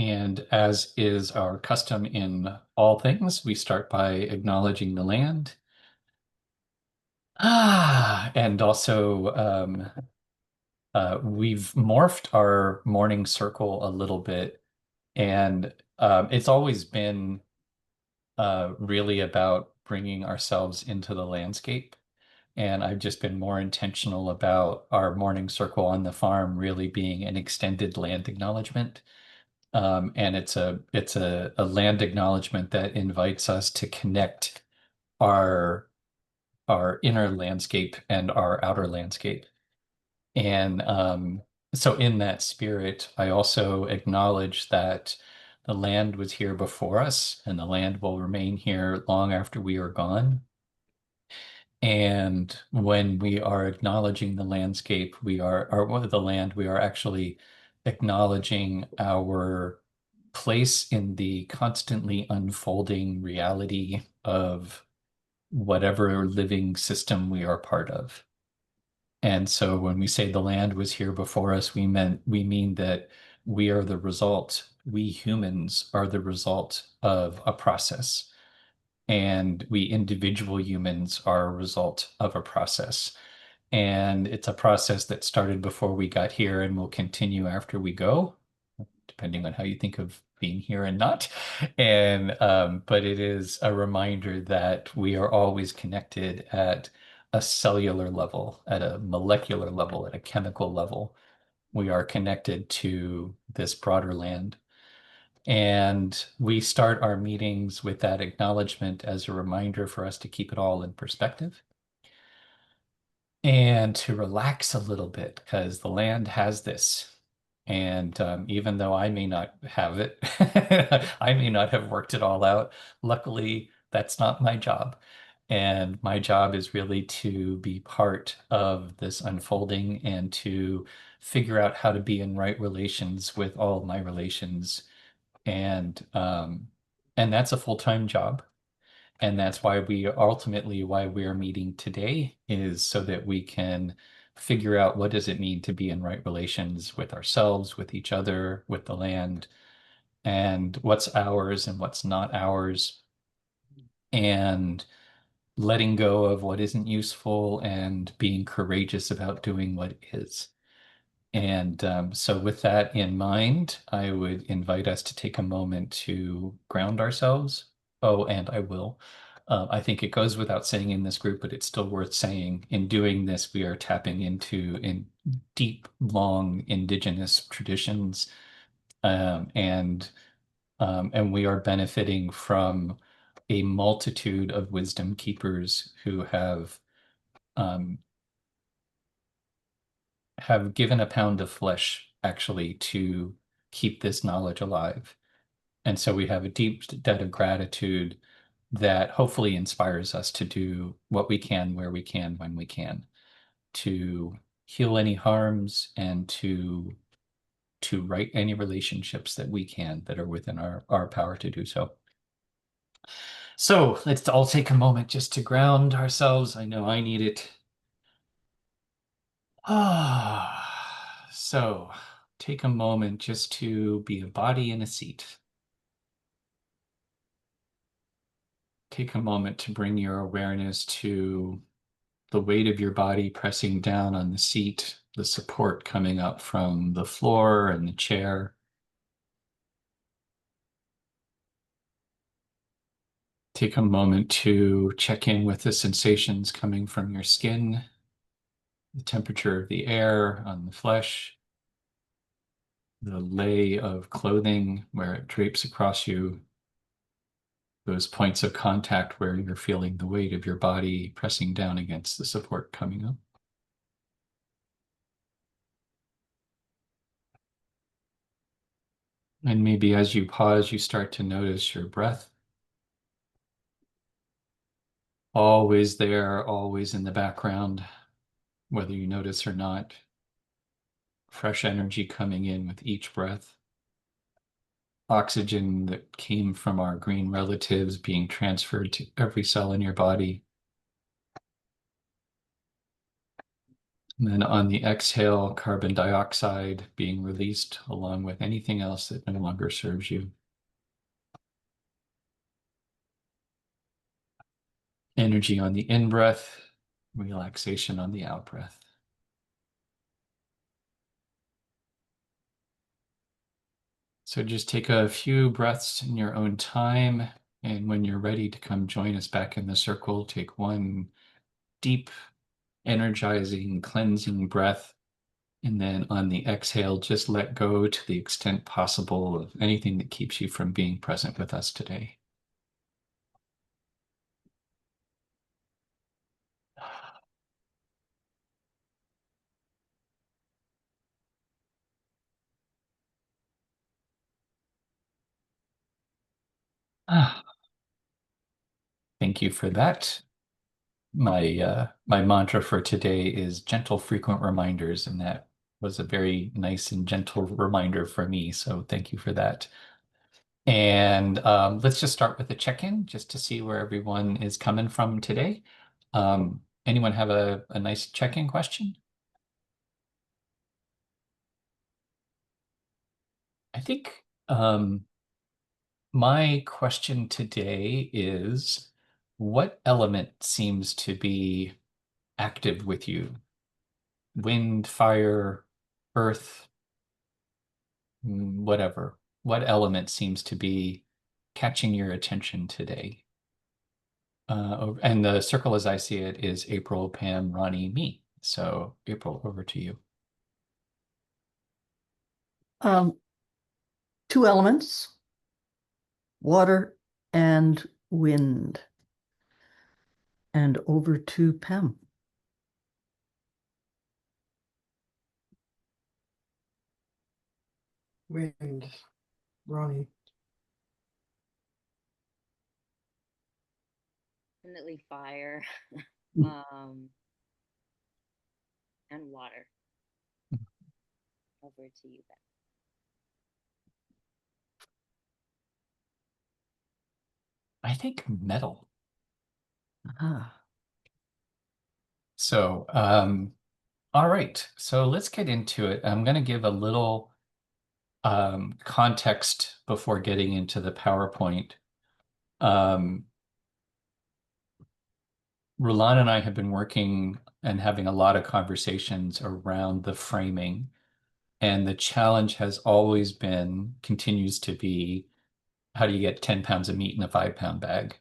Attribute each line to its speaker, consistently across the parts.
Speaker 1: And as is our custom in all things, we start by acknowledging the land. And also we've morphed our morning circle a little bit, and it's always been really about bringing ourselves into the landscape. And I've just been more intentional about our morning circle on the farm really being an extended land acknowledgement. And it's a land acknowledgement that invites us to connect our our inner landscape and our outer landscape. And so in that spirit, I also acknowledge that the land was here before us, and the land will remain here long after we are gone. And when we are acknowledging the landscape, or the land, we are actually acknowledging our place in the constantly unfolding reality of whatever living system we are part of. And so when we say the land was here before us, we mean that we are the result, we humans are the result of a process. And we individual humans are a result of a process. And it's a process that started before we got here and will continue after we go, depending on how you think of being here and not. And but it is a reminder that we are always connected at a cellular level, at a molecular level, at a chemical level. We are connected to this broader land. And we start our meetings with that acknowledgement as a reminder for us to keep it all in perspective and to relax a little bit because the land has this. And even though I may not have it, I may not have worked it all out. Luckily, that's not my job. And my job is really to be part of this unfolding and to figure out how to be in right relations with all my relations. And that's a full-time job. And that's why we are meeting today is so that we can figure out what does it mean to be in right relations with ourselves, with each other, with the land, and what's ours and what's not ours, and letting go of what isn't useful and being courageous about doing what is. And so with that in mind, I would invite us to take a moment to ground ourselves. Oh, and I will. I think it goes without saying in this group, but it's still worth saying. In doing this, we are tapping into in deep, long indigenous traditions, um, and and we are benefiting from a multitude of wisdom keepers who um, have given a pound of flesh actually to keep this knowledge alive. And so we have a deep debt of gratitude that hopefully inspires us to do what we can, where we can, when we can, to heal any harms and to right any relationships that we can that are within our power to do so. So let's all take a moment just to ground ourselves. I know I need it. So take a moment just to be a body in a seat. Take a moment to bring your awareness to the weight of your body pressing down on the seat, the support coming up from the floor and the chair. Take a moment to check in with the sensations coming from your skin, the temperature of the air on the flesh, the lay of clothing where it drapes across you, those points of contact where you're feeling the weight of your body pressing down against the support coming up. And maybe as you pause, you start to notice your breath. Always there, always in the background, whether you notice or not. Fresh energy coming in with each breath. Oxygen that came from our green relatives being transferred to every cell in your body. And then on the exhale, carbon dioxide being released along with anything else that no longer serves you. Energy on the in-breath, relaxation on the out-breath. So just take a few breaths in your own time. And when you're ready to come join us back in the circle, take one deep, energizing, cleansing breath. And then on the exhale, just let go to the extent possible of anything that keeps you from being present with us today. Ah, thank you for that. My mantra for today is gentle, frequent reminders, and that was a very nice and gentle reminder for me. So thank you for that. And let's just start with a check-in just to see where everyone is coming from today. Anyone have a nice check-in question? I think my question today is, what element seems to be active with you? Wind, fire, earth, whatever. What element seems to be catching your attention today? And the circle as I see it is April, Pam, Ronnie, me. So April, over to you.
Speaker 2: Um, Two elements, water and wind. And over to Pam.
Speaker 3: Wind, Ronnie.
Speaker 4: Definitely fire,
Speaker 2: Mm.
Speaker 4: and water. Over to you, Beth.
Speaker 1: I think metal.
Speaker 2: Ah,
Speaker 1: So, all right. So let's get into it. I'm going to give a little context before getting into the PowerPoint. Um, Rulan and I have been working and having a lot of conversations around the framing. And the challenge has always been, continues to be, how do you get 10 pounds of meat in a 5-pound bag?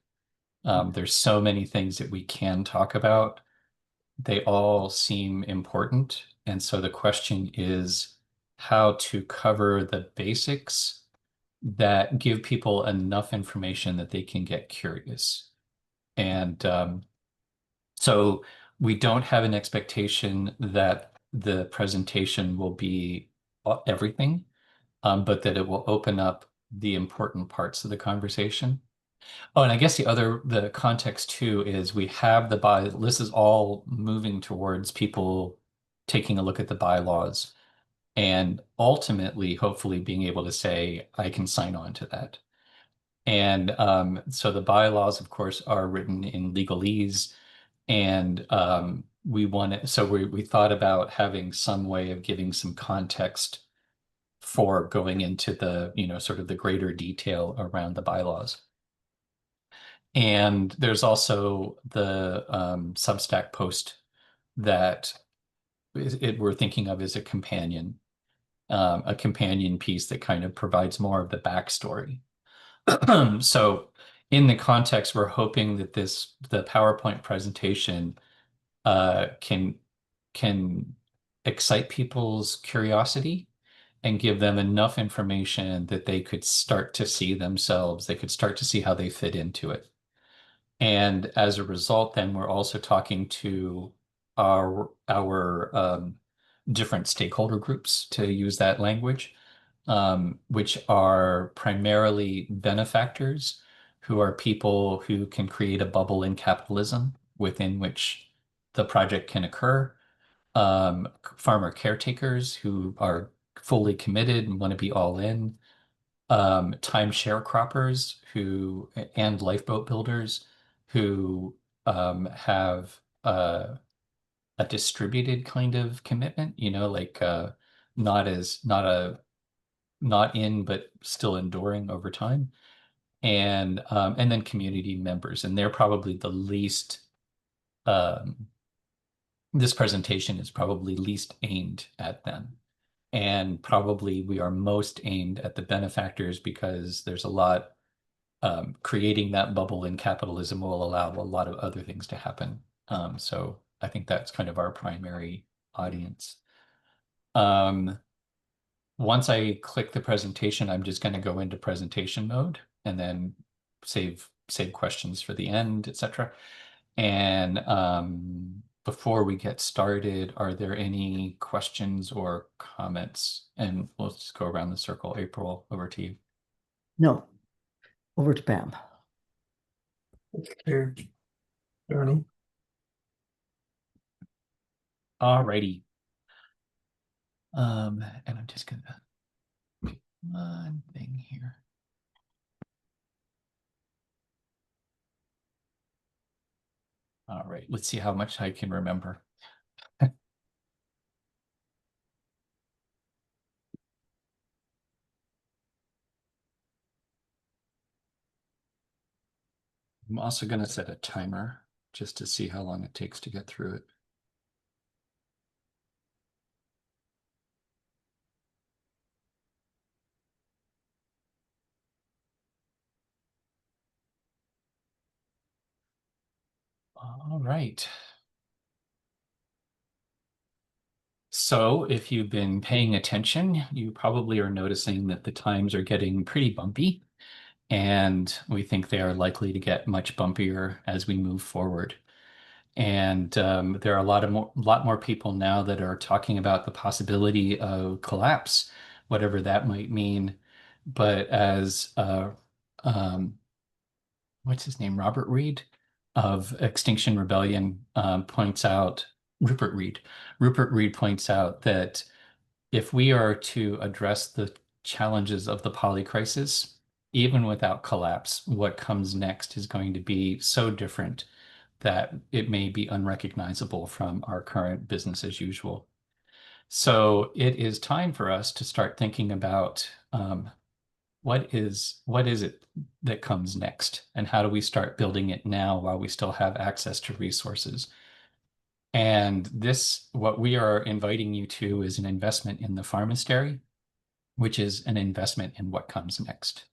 Speaker 1: There's so many things that we can talk about. They all seem important. And so the question is how to cover the basics that give people enough information that they can get curious. And so we don't have an expectation that the presentation will be everything, but that it will open up the important parts of the conversation. Oh, and I guess the context too is we have the this is all moving towards people taking a look at the bylaws and ultimately, hopefully being able to say, I can sign on to that. And so the bylaws, of course, are written in legalese, and we thought about having some way of giving some context for going into the, sort of the greater detail around the bylaws. And there's also the Substack post that we're thinking of as a companion piece that kind of provides more of the backstory. So in the context, we're hoping that the PowerPoint presentation can excite people's curiosity and give them enough information that they could start to see themselves, they could start to see how they fit into it. And as a result, then we're also talking to our different stakeholder groups, to use that language, which are primarily benefactors, who are people who can create a bubble in capitalism within which the project can occur, farmer caretakers who are fully committed and want to be all in, timeshare croppers and lifeboat builders who have a distributed kind of commitment, like not as not in but still enduring over time. And then community members, and they're probably the least this presentation is probably least aimed at them. And probably we are most aimed at the benefactors because there's a lot creating that bubble in capitalism will allow a lot of other things to happen. So I think that's kind of our primary audience. Once I click the presentation, I'm just going to go into presentation mode and then save questions for the end, etc. And before we get started, are there any questions or comments? And we'll just go around the circle. April, over to you.
Speaker 2: No. Over to Pam.
Speaker 3: Here, Ronnie.
Speaker 1: All righty. And I'm just gonna pick one thing here. All right, let's see how much I can remember. I'm also going to set a timer just to see how long it takes to get through it. All right. So if you've been paying attention, you probably are noticing that the times are getting pretty bumpy, and we think they are likely to get much bumpier as we move forward. And there are a lot more people now that are talking about the possibility of collapse, whatever that might mean. But as what's his name, Robert Reed of Extinction Rebellion points out, Rupert Reed. Rupert Reed points out that if we are to address the challenges of the polycrisis, even without collapse, what comes next is going to be so different that it may be unrecognizable from our current business as usual. So it is time for us to start thinking about what is it that comes next, and how do we start building it now while we still have access to resources? And this, what we are inviting you to, is an investment in the Farmastery, which is an investment in what comes next.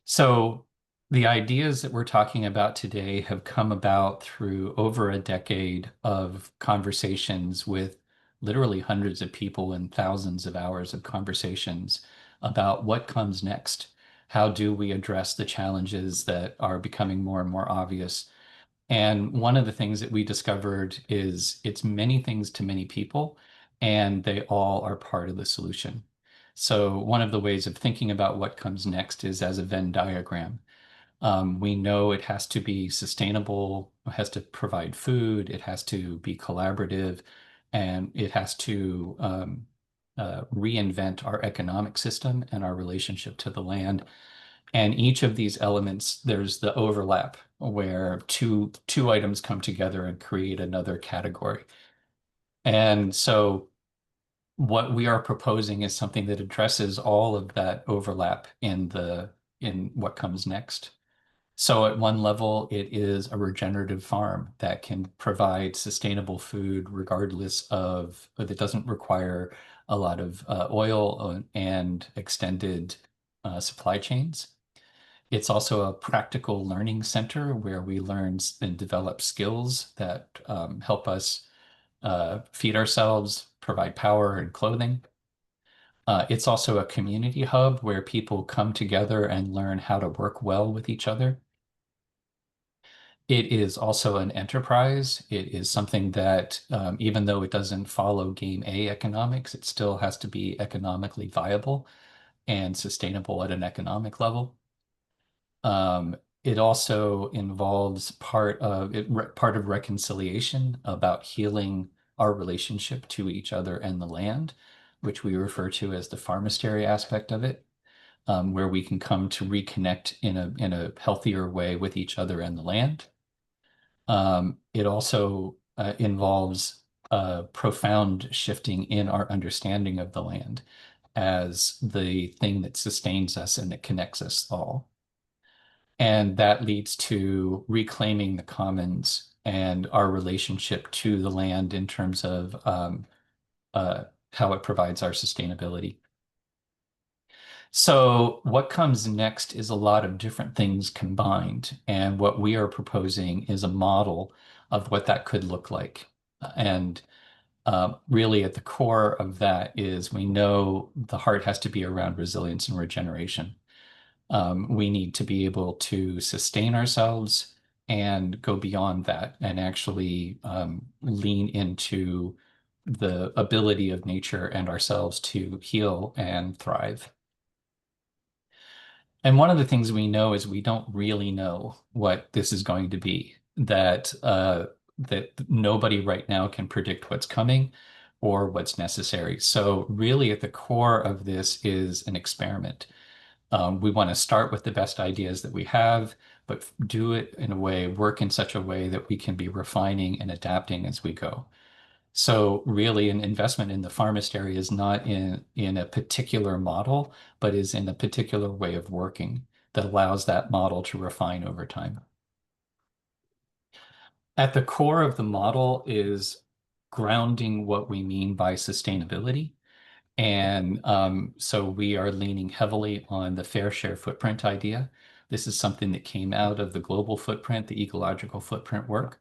Speaker 1: So the ideas that we're talking about today have come about through over a decade of conversations with literally hundreds of people and thousands of hours of conversations about what comes next. How do we address the challenges that are becoming more and more obvious? And one of the things that we discovered is it's many things to many people, and they all are part of the solution. So one of the ways of thinking about what comes next is as a Venn diagram. We know it has to be sustainable, it has to provide food, it has to be collaborative, and it has to reinvent our economic system and our relationship to the land. And each of these elements, there's the overlap where two items come together and create another category. And so what we are proposing is something that addresses all of that overlap in what comes next. So at one level, it is a regenerative farm that can provide sustainable food regardless of, that doesn't require a lot of oil and extended supply chains. It's also a practical learning center where we learn and develop skills that help us feed ourselves, provide power and clothing. It's also a community hub where people come together and learn how to work well with each other. It is also an enterprise. It is something that, even though it doesn't follow game A economics, it still has to be economically viable and sustainable at an economic level. It also involves part of reconciliation about healing our relationship to each other and the land, which we refer to as the Farmastery aspect of it, where we can come to reconnect in a healthier way with each other and the land. It also involves a profound shifting in our understanding of the land as the thing that sustains us and that connects us all. And that leads to reclaiming the commons and our relationship to the land in terms of how it provides our sustainability. So what comes next is a lot of different things combined. And what we are proposing is a model of what that could look like. And really at the core of that is we know the heart has to be around resilience and regeneration. We need to be able to sustain ourselves and go beyond that and actually lean into the ability of nature and ourselves to heal and thrive. And one of the things we know is we don't really know what this is going to be, that nobody right now can predict what's coming or what's necessary. So really at the core of this is an experiment. We want to start with the best ideas that we have, but do it in a way, work in such a way that we can be refining and adapting as we go. So really an investment in the Farmastery is not in a particular model, but is in a particular way of working that allows that model to refine over time. At the core of the model is grounding what we mean by sustainability. And so we are leaning heavily on the fair share footprint idea. This is something that came out of the global footprint, the ecological footprint work.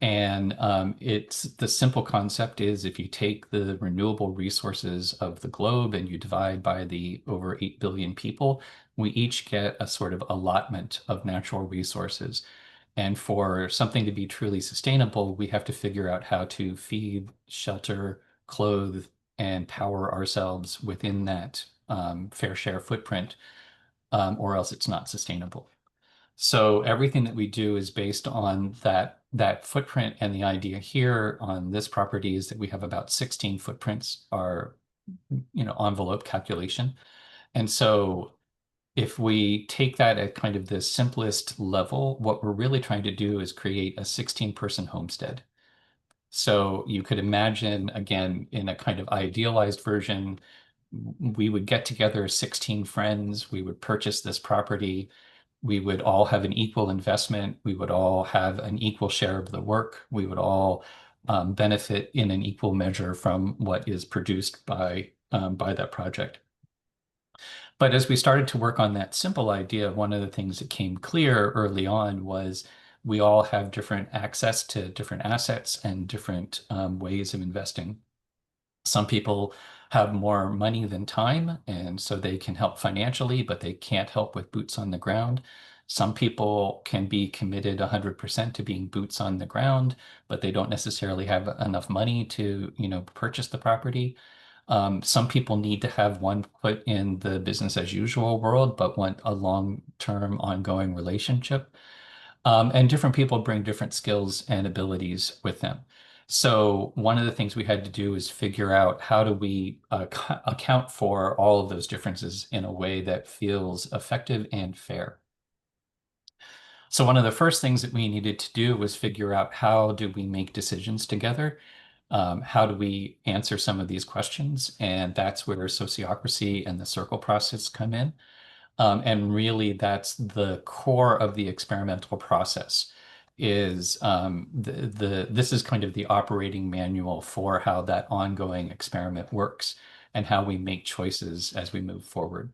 Speaker 1: And it's the simple concept is if you take the renewable resources of the globe and you divide by the over 8 billion people, we each get a sort of allotment of natural resources. And for something to be truly sustainable, we have to figure out how to feed, shelter, clothe, and power ourselves within that fair share footprint, or else it's not sustainable. So everything that we do is based on that footprint, and the idea here on this property is that we have about 16 footprints, our envelope calculation. And so if we take that at kind of the simplest level, what we're really trying to do is create a 16-person homestead. So you could imagine, again, in a kind of idealized version, we would get together 16 friends, we would purchase this property, we would all have an equal investment, we would all have an equal share of the work, we would all benefit in an equal measure from what is produced by that project. But as we started to work on that simple idea, one of the things that came clear early on was we all have different access to different assets and different ways of investing. Some people have more money than time, and so they can help financially, but they can't help with boots on the ground. Some people can be committed 100% to being boots on the ground, but they don't necessarily have enough money to, purchase the property. Some people need to have one foot in the business as usual world, but want a long-term ongoing relationship. And different people bring different skills and abilities with them. So one of the things we had to do is figure out how do we account for all of those differences in a way that feels effective and fair. So one of the first things that we needed to do was figure out how do we make decisions together? How do we answer some of these questions? And that's where sociocracy and the circle process come in. And really that's the core of the experimental process is this is kind of the operating manual for how that ongoing experiment works and how we make choices as we move forward.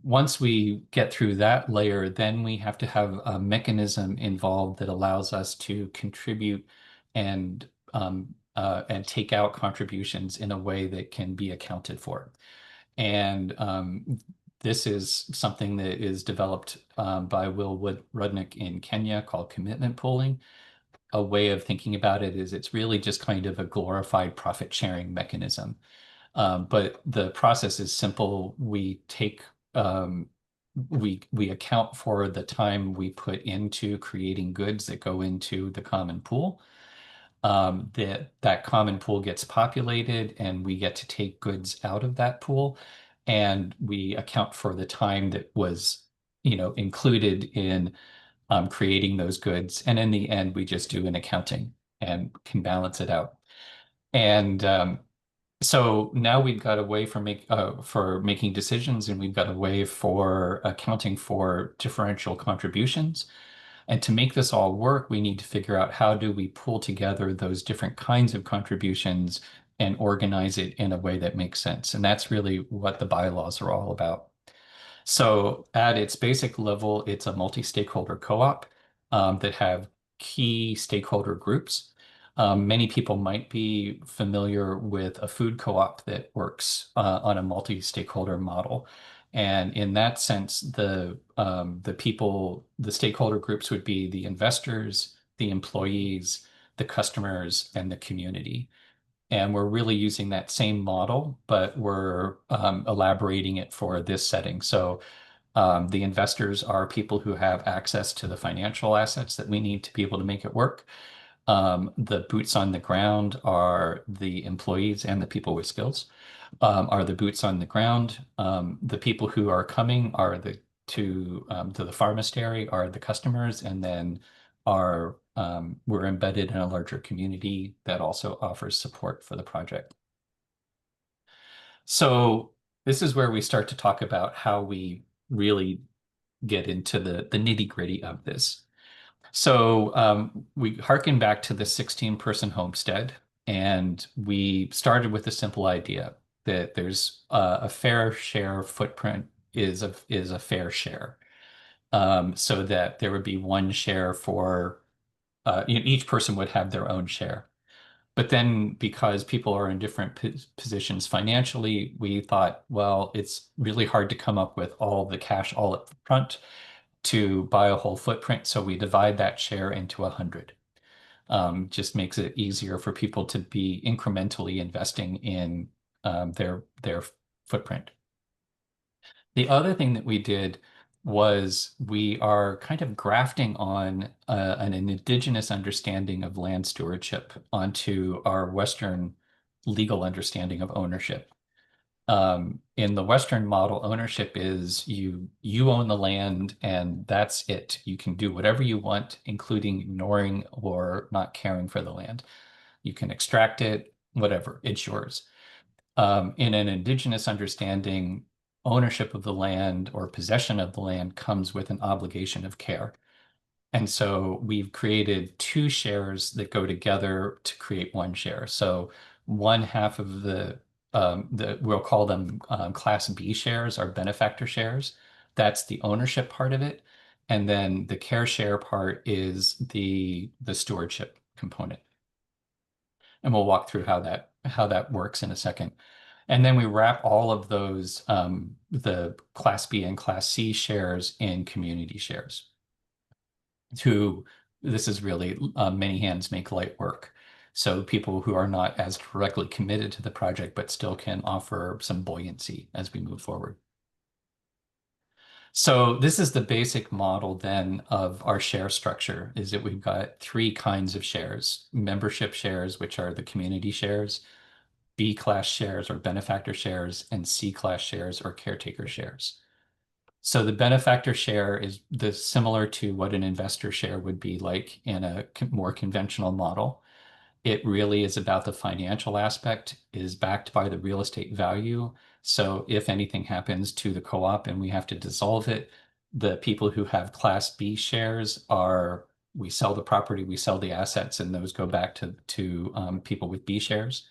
Speaker 1: Once we get through that layer, then we have to have a mechanism involved that allows us to contribute and take out contributions in a way that can be accounted for. And this is something that is developed by Will Rudnick in Kenya called commitment pooling. A way of thinking about it is it's really just kind of a glorified profit sharing mechanism. But the process is simple. We take we account for the time we put into creating goods that go into the common pool. That common pool gets populated and we get to take goods out of that pool, and we account for the time that was included in creating those goods. And in the end, we just do an accounting and can balance it out. And so now we've got a way for making decisions, and we've got a way for accounting for differential contributions. And to make this all work, we need to figure out how do we pull together those different kinds of contributions and organize it in a way that makes sense. And that's really what the bylaws are all about. So at its basic level, it's a multi-stakeholder co-op that have key stakeholder groups. Many people might be familiar with a food co-op that works on a multi-stakeholder model. And in that sense, the stakeholder groups would be the investors, the employees, the customers, and the community. And we're really using that same model, but we're elaborating it for this setting. So the investors are people who have access to the financial assets that we need to be able to make it work. The boots on the ground are the employees and the people with skills, are the boots on the ground. The people who are coming are to the Farmastery are the customers, and then we're embedded in a larger community that also offers support for the project. So this is where we start to talk about how we really get into the nitty-gritty of this. So we harken back to the 16-person homestead, and we started with a simple idea that there's a fair share footprint is a fair share, so that there would be one share for each person would have their own share. But then because people are in different positions financially, we thought, well, it's really hard to come up with all the cash all up front to buy a whole footprint. So we divide that share into 100. Just makes it easier for people to be incrementally investing in their footprint. The other thing that we did was we are kind of grafting on an indigenous understanding of land stewardship onto our Western legal understanding of ownership. In the Western model, ownership is you own the land and that's it. You can do whatever you want, including ignoring or not caring for the land. You can extract it, whatever, it's yours. In an indigenous understanding, ownership of the land or possession of the land comes with an obligation of care. And so we've created two shares that go together to create one share. So one half of we'll call them Class B shares, are benefactor shares. That's the ownership part of it. And then the care share part is the stewardship component. And we'll walk through how that works in a second. And then we wrap all of those, the Class B and Class C shares in community shares. This is really many hands make light work. So people who are not as directly committed to the project, but still can offer some buoyancy as we move forward. So this is the basic model then of our share structure, is that we've got three kinds of shares: membership shares, which are the community shares, B class shares or benefactor shares, and C class shares or caretaker shares. So the benefactor share is similar to what an investor share would be like in a more conventional model. It really is about the financial aspect, is backed by the real estate value. So if anything happens to the co-op and we have to dissolve it, the people who have Class B shares we sell the property, we sell the assets, and those go back to people with B shares.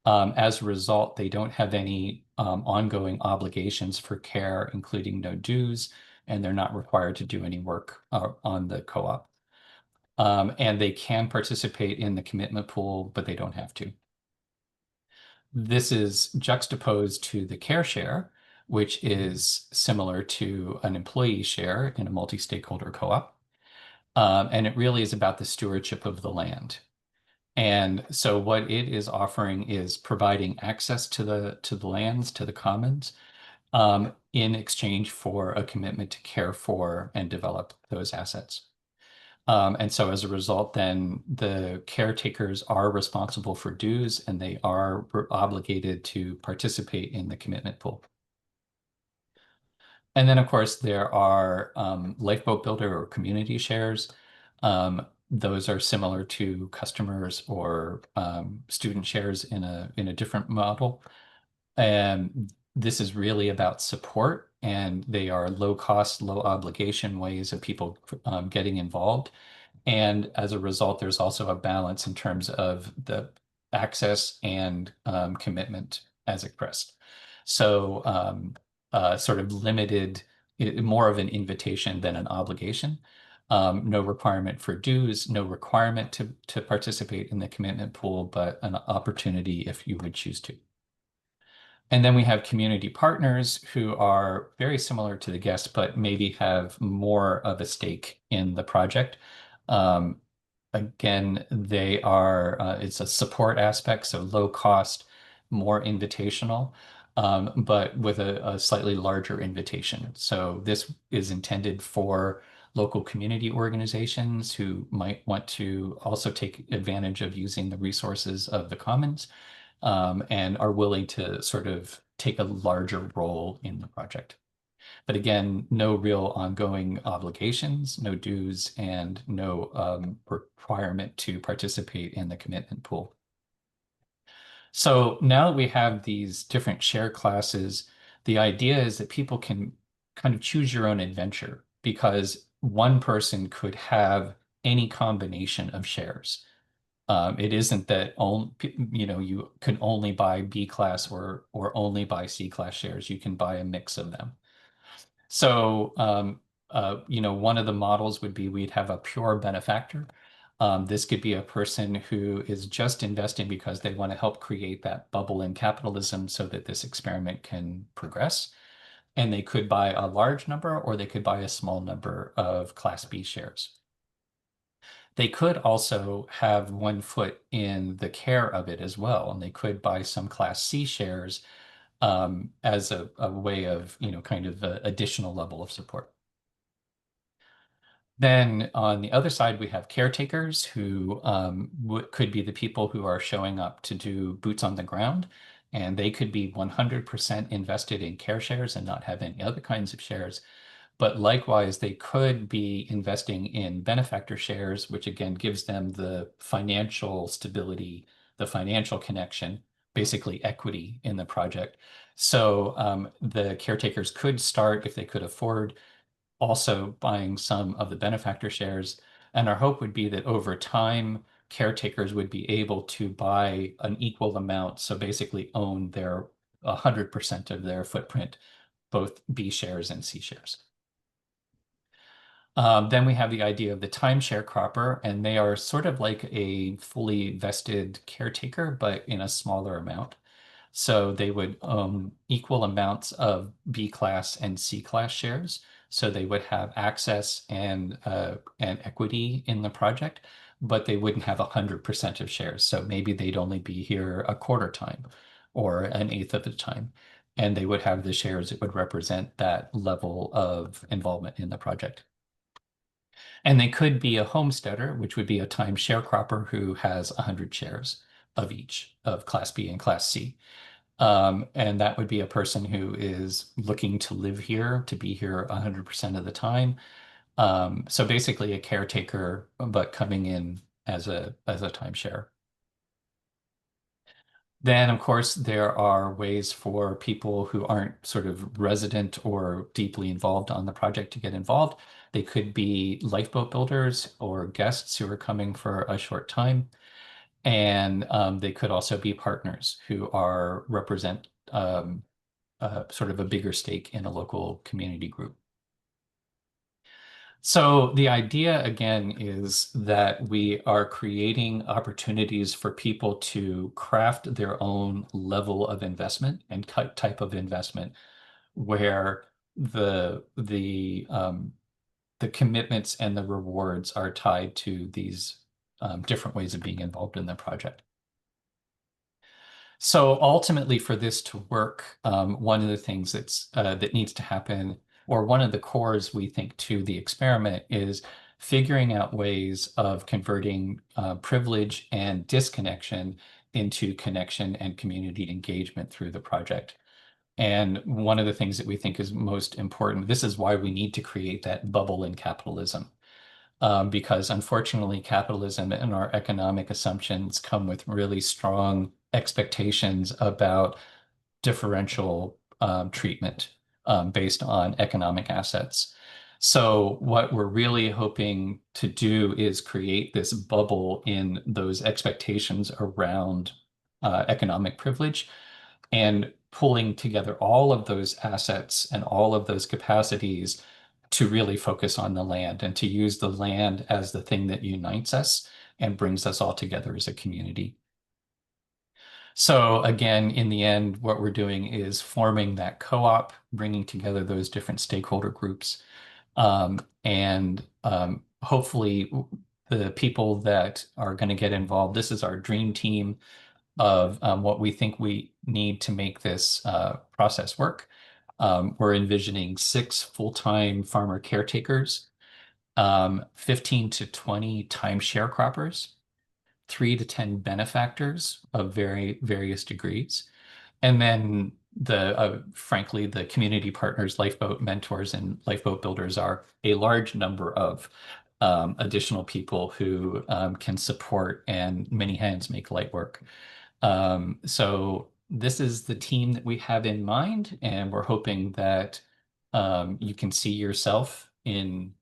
Speaker 1: As a result, they don't have any ongoing obligations for care, including no dues, and they're not required to do any work on the co-op. And they can participate in the commitment pool, but they don't have to. This is juxtaposed to the care share, which is similar to an employee share in a multi-stakeholder co-op. And it really is about the stewardship of the land. And so what it is offering is providing access to the lands, to the commons, in exchange for a commitment to care for and develop those assets. And so as a result, then the caretakers are responsible for dues and they are obligated to participate in the commitment pool. And then, of course, there are Lifeboat Builder or community shares. Those are similar to customers or student shares in a different model. And this is really about support, and they are low cost, low obligation ways of people getting involved. And as a result, there's also a balance in terms of the access and commitment as expressed. So sort of limited, more of an invitation than an obligation. No requirement for dues, no requirement to participate in the commitment pool, but an opportunity if you would choose to. And then we have community partners who are very similar to the guests, but maybe have more of a stake in the project. Um, Again, they are, it's a support aspect, so low cost, more invitational, but with a slightly larger invitation. So this is intended for local community organizations who might want to also take advantage of using the resources of the commons, and are willing to sort of take a larger role in the project. But again, no real ongoing obligations, no dues, and no requirement to participate in the commitment pool. So now that we have these different share classes, the idea is that people can kind of choose your own adventure, because one person could have any combination of shares. It isn't that you can only buy B class or only buy C class shares. You can buy a mix of them. So one of the models would be we'd have a pure benefactor. This could be a person who is just investing because they want to help create that bubble in capitalism so that this experiment can progress. And they could buy a large number, or they could buy a small number of Class B shares. They could also have one foot in the care of it as well, and they could buy some Class C shares as a way of, kind of additional level of support. Then on the other side, we have caretakers who could be the people who are showing up to do boots on the ground, and they could be 100% invested in care shares and not have any other kinds of shares. But likewise, they could be investing in benefactor shares, which again gives them the financial stability, the financial connection, basically equity in the project. So the caretakers could start, if they could afford, also buying some of the benefactor shares. And our hope would be that over time, caretakers would be able to buy an equal amount. So basically own their 100% of their footprint, both B shares and C shares. Then we have the idea of the timeshare cropper, and they are sort of like a fully vested caretaker, but in a smaller amount. So they would own equal amounts of B class and C class shares. So they would have access and equity in the project, but they wouldn't have 100% of shares. So maybe they'd only be here a quarter time or an eighth of the time. And they would have the shares that would represent that level of involvement in the project. And they could be a homesteader, which would be a time sharecropper who has 100 shares of each of Class B and Class C. And that would be a person who is looking to live here, to be here 100% of the time. So basically a caretaker, but coming in as a timeshare. Then, of course, there are ways for people who aren't sort of resident or deeply involved on the project to get involved. They could be lifeboat builders or guests who are coming for a short time. And they could also be partners who represent sort of a bigger stake in a local community group. So the idea, again, is that we are creating opportunities for people to craft their own level of investment and type of investment, where the commitments and the rewards are tied to these different ways of being involved in the project. So ultimately, for this to work, one of the things that needs to happen, or one of the cores we think to the experiment, is figuring out ways of converting privilege and disconnection into connection and community engagement through the project. And one of the things that we think is most important, this is why we need to create that bubble in capitalism. Because unfortunately, capitalism and our economic assumptions come with really strong expectations about differential treatment based on economic assets. So what we're really hoping to do is create this bubble in those expectations around economic privilege and pulling together all of those assets and all of those capacities to really focus on the land and to use the land as the thing that unites us and brings us all together as a community. So again, in the end, what we're doing is forming that co-op, bringing together those different stakeholder groups, and hopefully the people that are going to get involved, this is our dream team of what we think we need to make this process work. We're envisioning 6 full-time farmer caretakers, 15 to 20 timeshare croppers, 3 to 10 benefactors of various degrees, and then frankly, the community partners, lifeboat mentors, and lifeboat builders are a large number of additional people who can support, and many hands make light work. So this is the team that we have in mind, and we're hoping that you can see yourself in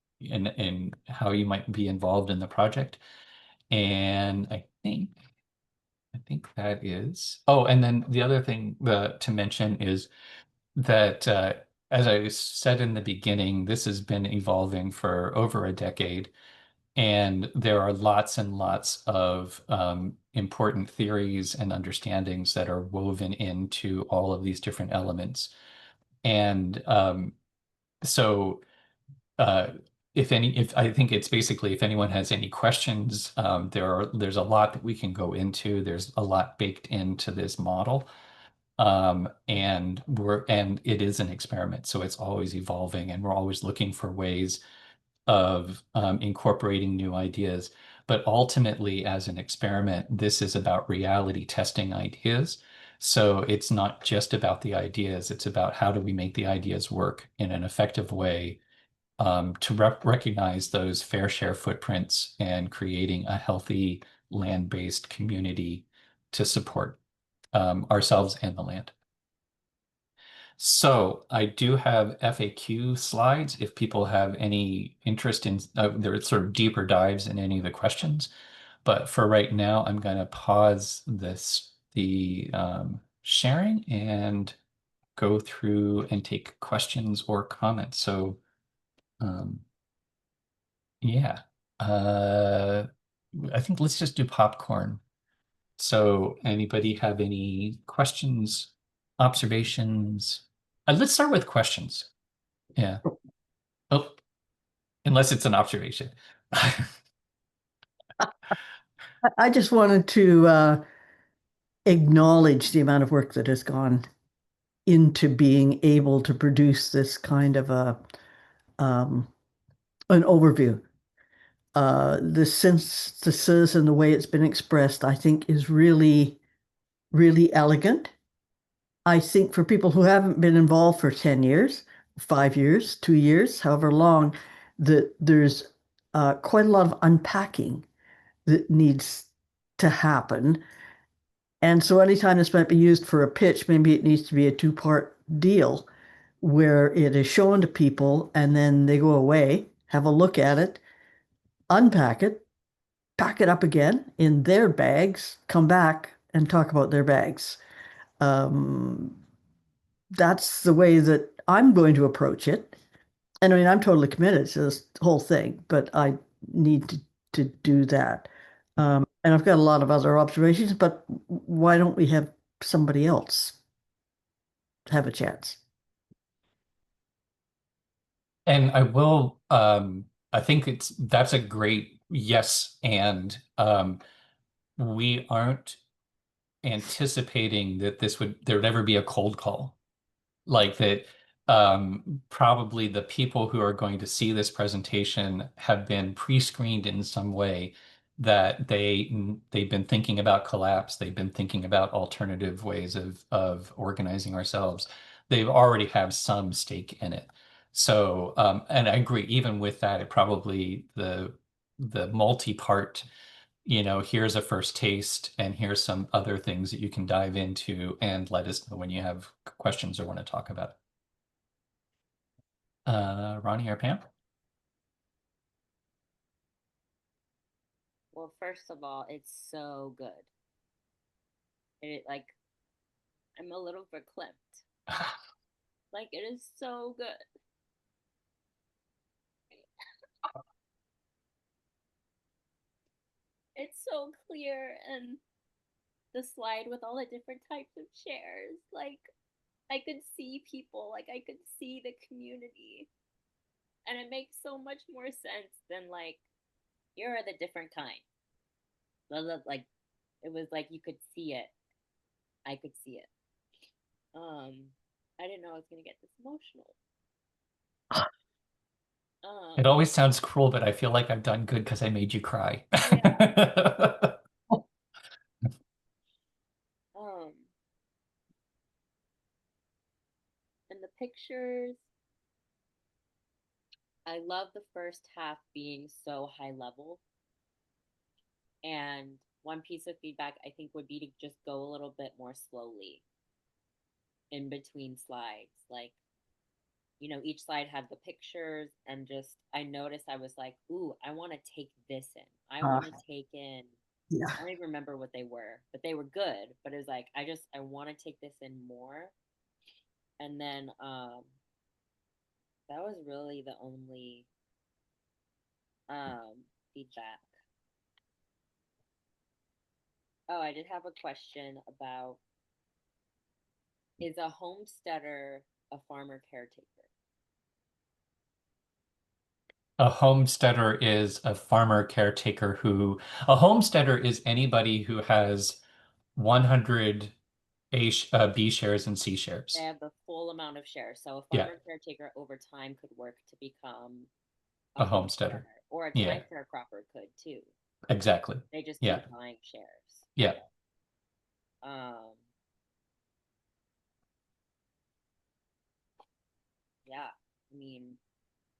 Speaker 1: how you might be involved in the project. And I think that is. Oh, and then the other thing to mention is that, as I said in the beginning, this has been evolving for over a decade, and there are lots and lots of important theories and understandings that are woven into all of these different elements. And so uh, if I think it's basically if anyone has any questions, there's a lot that we can go into. There's a lot baked into this model. And it is an experiment, so it's always evolving, and we're always looking for ways of incorporating new ideas. But ultimately, as an experiment, this is about reality testing ideas. So it's not just about the ideas, it's about how do we make the ideas work in an effective way to recognize those fair share footprints and creating a healthy land-based community to support ourselves and the land. So I do have FAQ slides if people have any interest in there are sort of deeper dives in any of the questions. But for right now, I'm going to pause the sharing and go through and take questions or comments. So yeah, I think let's just do popcorn. So anybody have any questions, observations? Let's start with questions. Yeah. Oh, unless it's an observation.
Speaker 2: I just wanted to acknowledge the amount of work that has gone into being able to produce this kind of um, an overview. The synthesis and the way it's been expressed, I think, is really, really elegant. I think for people who haven't been involved for 10 years, 5 years, 2 years, however long, that there's quite a lot of unpacking that needs to happen. And so anytime this might be used for a pitch, maybe it needs to be a two-part deal where it is shown to people and then they go away, have a look at it, unpack it, pack it up again in their bags, come back and talk about their bags. Um, that's the way that I'm going to approach it. And I mean, I'm totally committed to this whole thing, but I need to do that. And I've got a lot of other observations, but why don't we have somebody else have a chance?
Speaker 1: And I think that's a great yes, and we aren't anticipating that there would ever be a cold call. Like that probably the people who are going to see this presentation have been pre-screened in some way, that they've been thinking about collapse, they've been thinking about alternative ways of organizing ourselves. they already have some stake in it. So, and I agree, even with that, it probably the multi-part, here's a first taste and here's some other things that you can dive into and let us know when you have questions or want to talk about it. Ronnie or Pam?
Speaker 4: Well, first of all, it's so good. It like I'm a little verklempt. Like it is so good. It's so clear, and the slide with all the different types of chairs. Like I could see people, like I could see the community. And it makes so much more sense than like here are the different kinds. Like it was like you could see it. I could see it. I didn't know I was gonna get this emotional.
Speaker 1: It
Speaker 4: Um,
Speaker 1: always sounds cruel, but I feel like I've done good because I made you cry.
Speaker 4: yeah. Um, and the pictures, I love the first half being so high level. And one piece of feedback I think would be to just go a little bit more slowly in between slides. Like, each slide had the pictures, and just I noticed I was like, ooh, I want to take this in. I
Speaker 2: Uh,
Speaker 4: want to take in.
Speaker 2: yeah.
Speaker 4: I don't even remember what they were, but they were good. But it was like I want to take this in more. And then that was really the only feedback. Oh, I did have a question about, is a homesteader a farmer caretaker?
Speaker 1: A homesteader is a farmer caretaker a homesteader is anybody who has 100 B shares and C
Speaker 4: They
Speaker 1: shares.
Speaker 4: have the full amount of shares. So a
Speaker 1: Yeah,
Speaker 4: farmer caretaker over time could work to become a
Speaker 1: a homesteader.
Speaker 4: homesteader, or a time
Speaker 1: Yeah,
Speaker 4: sharecropper could too.
Speaker 1: exactly.
Speaker 4: They just
Speaker 1: Yeah,
Speaker 4: keep buying shares.
Speaker 1: yeah.
Speaker 4: Um, yeah, I mean,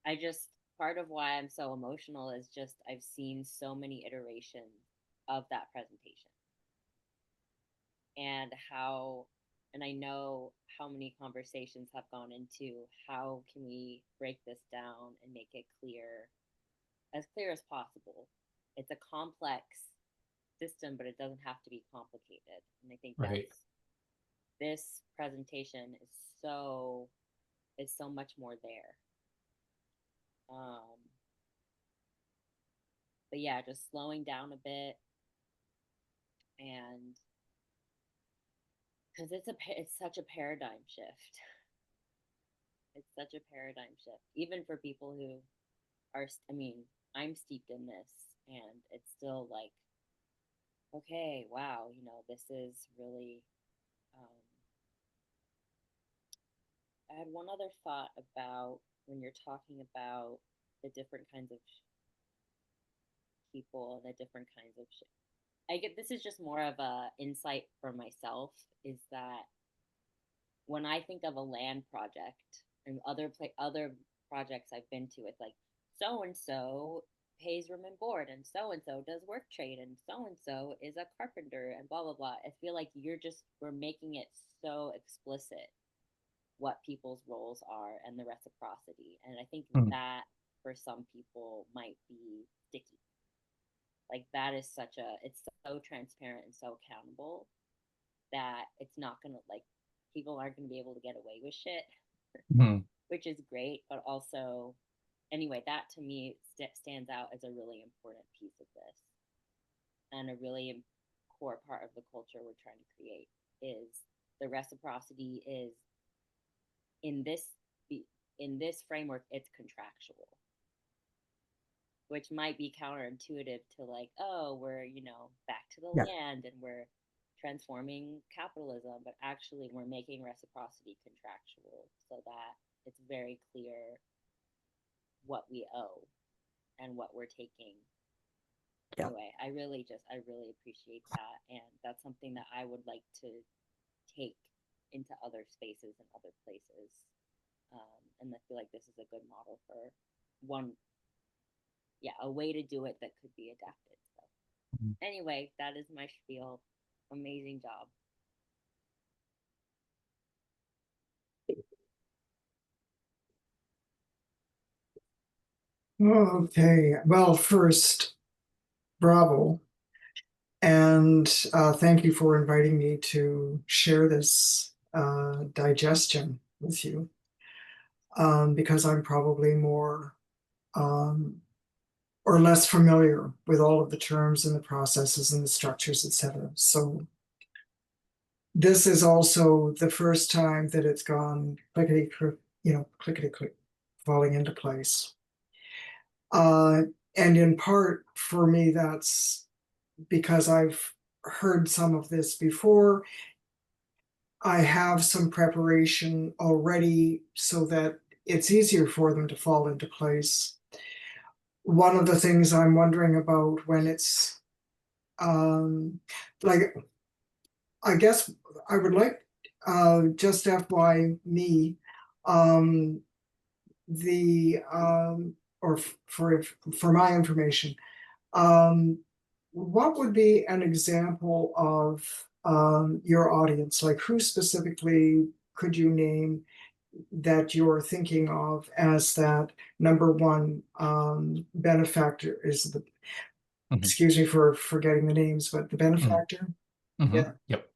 Speaker 4: I just part of why I'm so emotional is just I've seen so many iterations of that presentation, and and I know how many conversations have gone into how can we break this down and make it as clear as possible. It's a complex system, but it doesn't have to be complicated. And I think
Speaker 1: Right.
Speaker 4: this presentation is so much more there. Um, but yeah, just slowing down a bit, and because it's such a paradigm shift. It's such a paradigm shift, even for people who are. I mean, I'm steeped in this, and it's still like, okay, wow, this is really. Um, I had one other thought about when you're talking about the different kinds of people and the different kinds of I get this is just more of a insight for myself, is that when I think of a land project and other projects I've been to, it's like so and so pays room and board, and so does work trade, and so is a carpenter, and blah blah blah. I feel like we're making it so explicit what people's roles are and the reciprocity. And I think
Speaker 1: Hmm.
Speaker 4: that for some people might be sticky. Like that is it's so transparent and so accountable that it's not gonna like people aren't gonna be able to get away with shit,
Speaker 1: Hmm.
Speaker 4: which is great. But also, anyway, that to me stands out as a really important piece of this, and a really core part of the culture we're trying to create is the reciprocity is in this in this framework it's contractual, which might be counterintuitive to like, oh, we're back to the
Speaker 2: Yeah.
Speaker 4: land and we're transforming capitalism, but actually we're making reciprocity contractual so that it's very clear what we owe and what we're taking.
Speaker 2: Yeah.
Speaker 4: Anyway, I really appreciate that, and that's something that I would like to take into other spaces and other places. And I feel like this is a good model for one, yeah, a way to do it that could be adapted. So anyway, that is my spiel. Amazing job.
Speaker 3: Okay, well, first, bravo. And thank you for inviting me to share this digestion with you. Because I'm probably more or less familiar with all of the terms and the processes and the structures, etc. So this is also the first time that it's gone clickety click, falling into place. And in part for me, that's because I've heard some of this before. I have some preparation already so that it's easier for them to fall into place. One of the things I'm wondering about when it's like, I guess I would like just FY me, the or for my information, what would be an example of your audience? Like, who specifically could you name that you're thinking of as that number one benefactor? Is the excuse me for forgetting the names, but the benefactor? Yeah.
Speaker 1: Yep.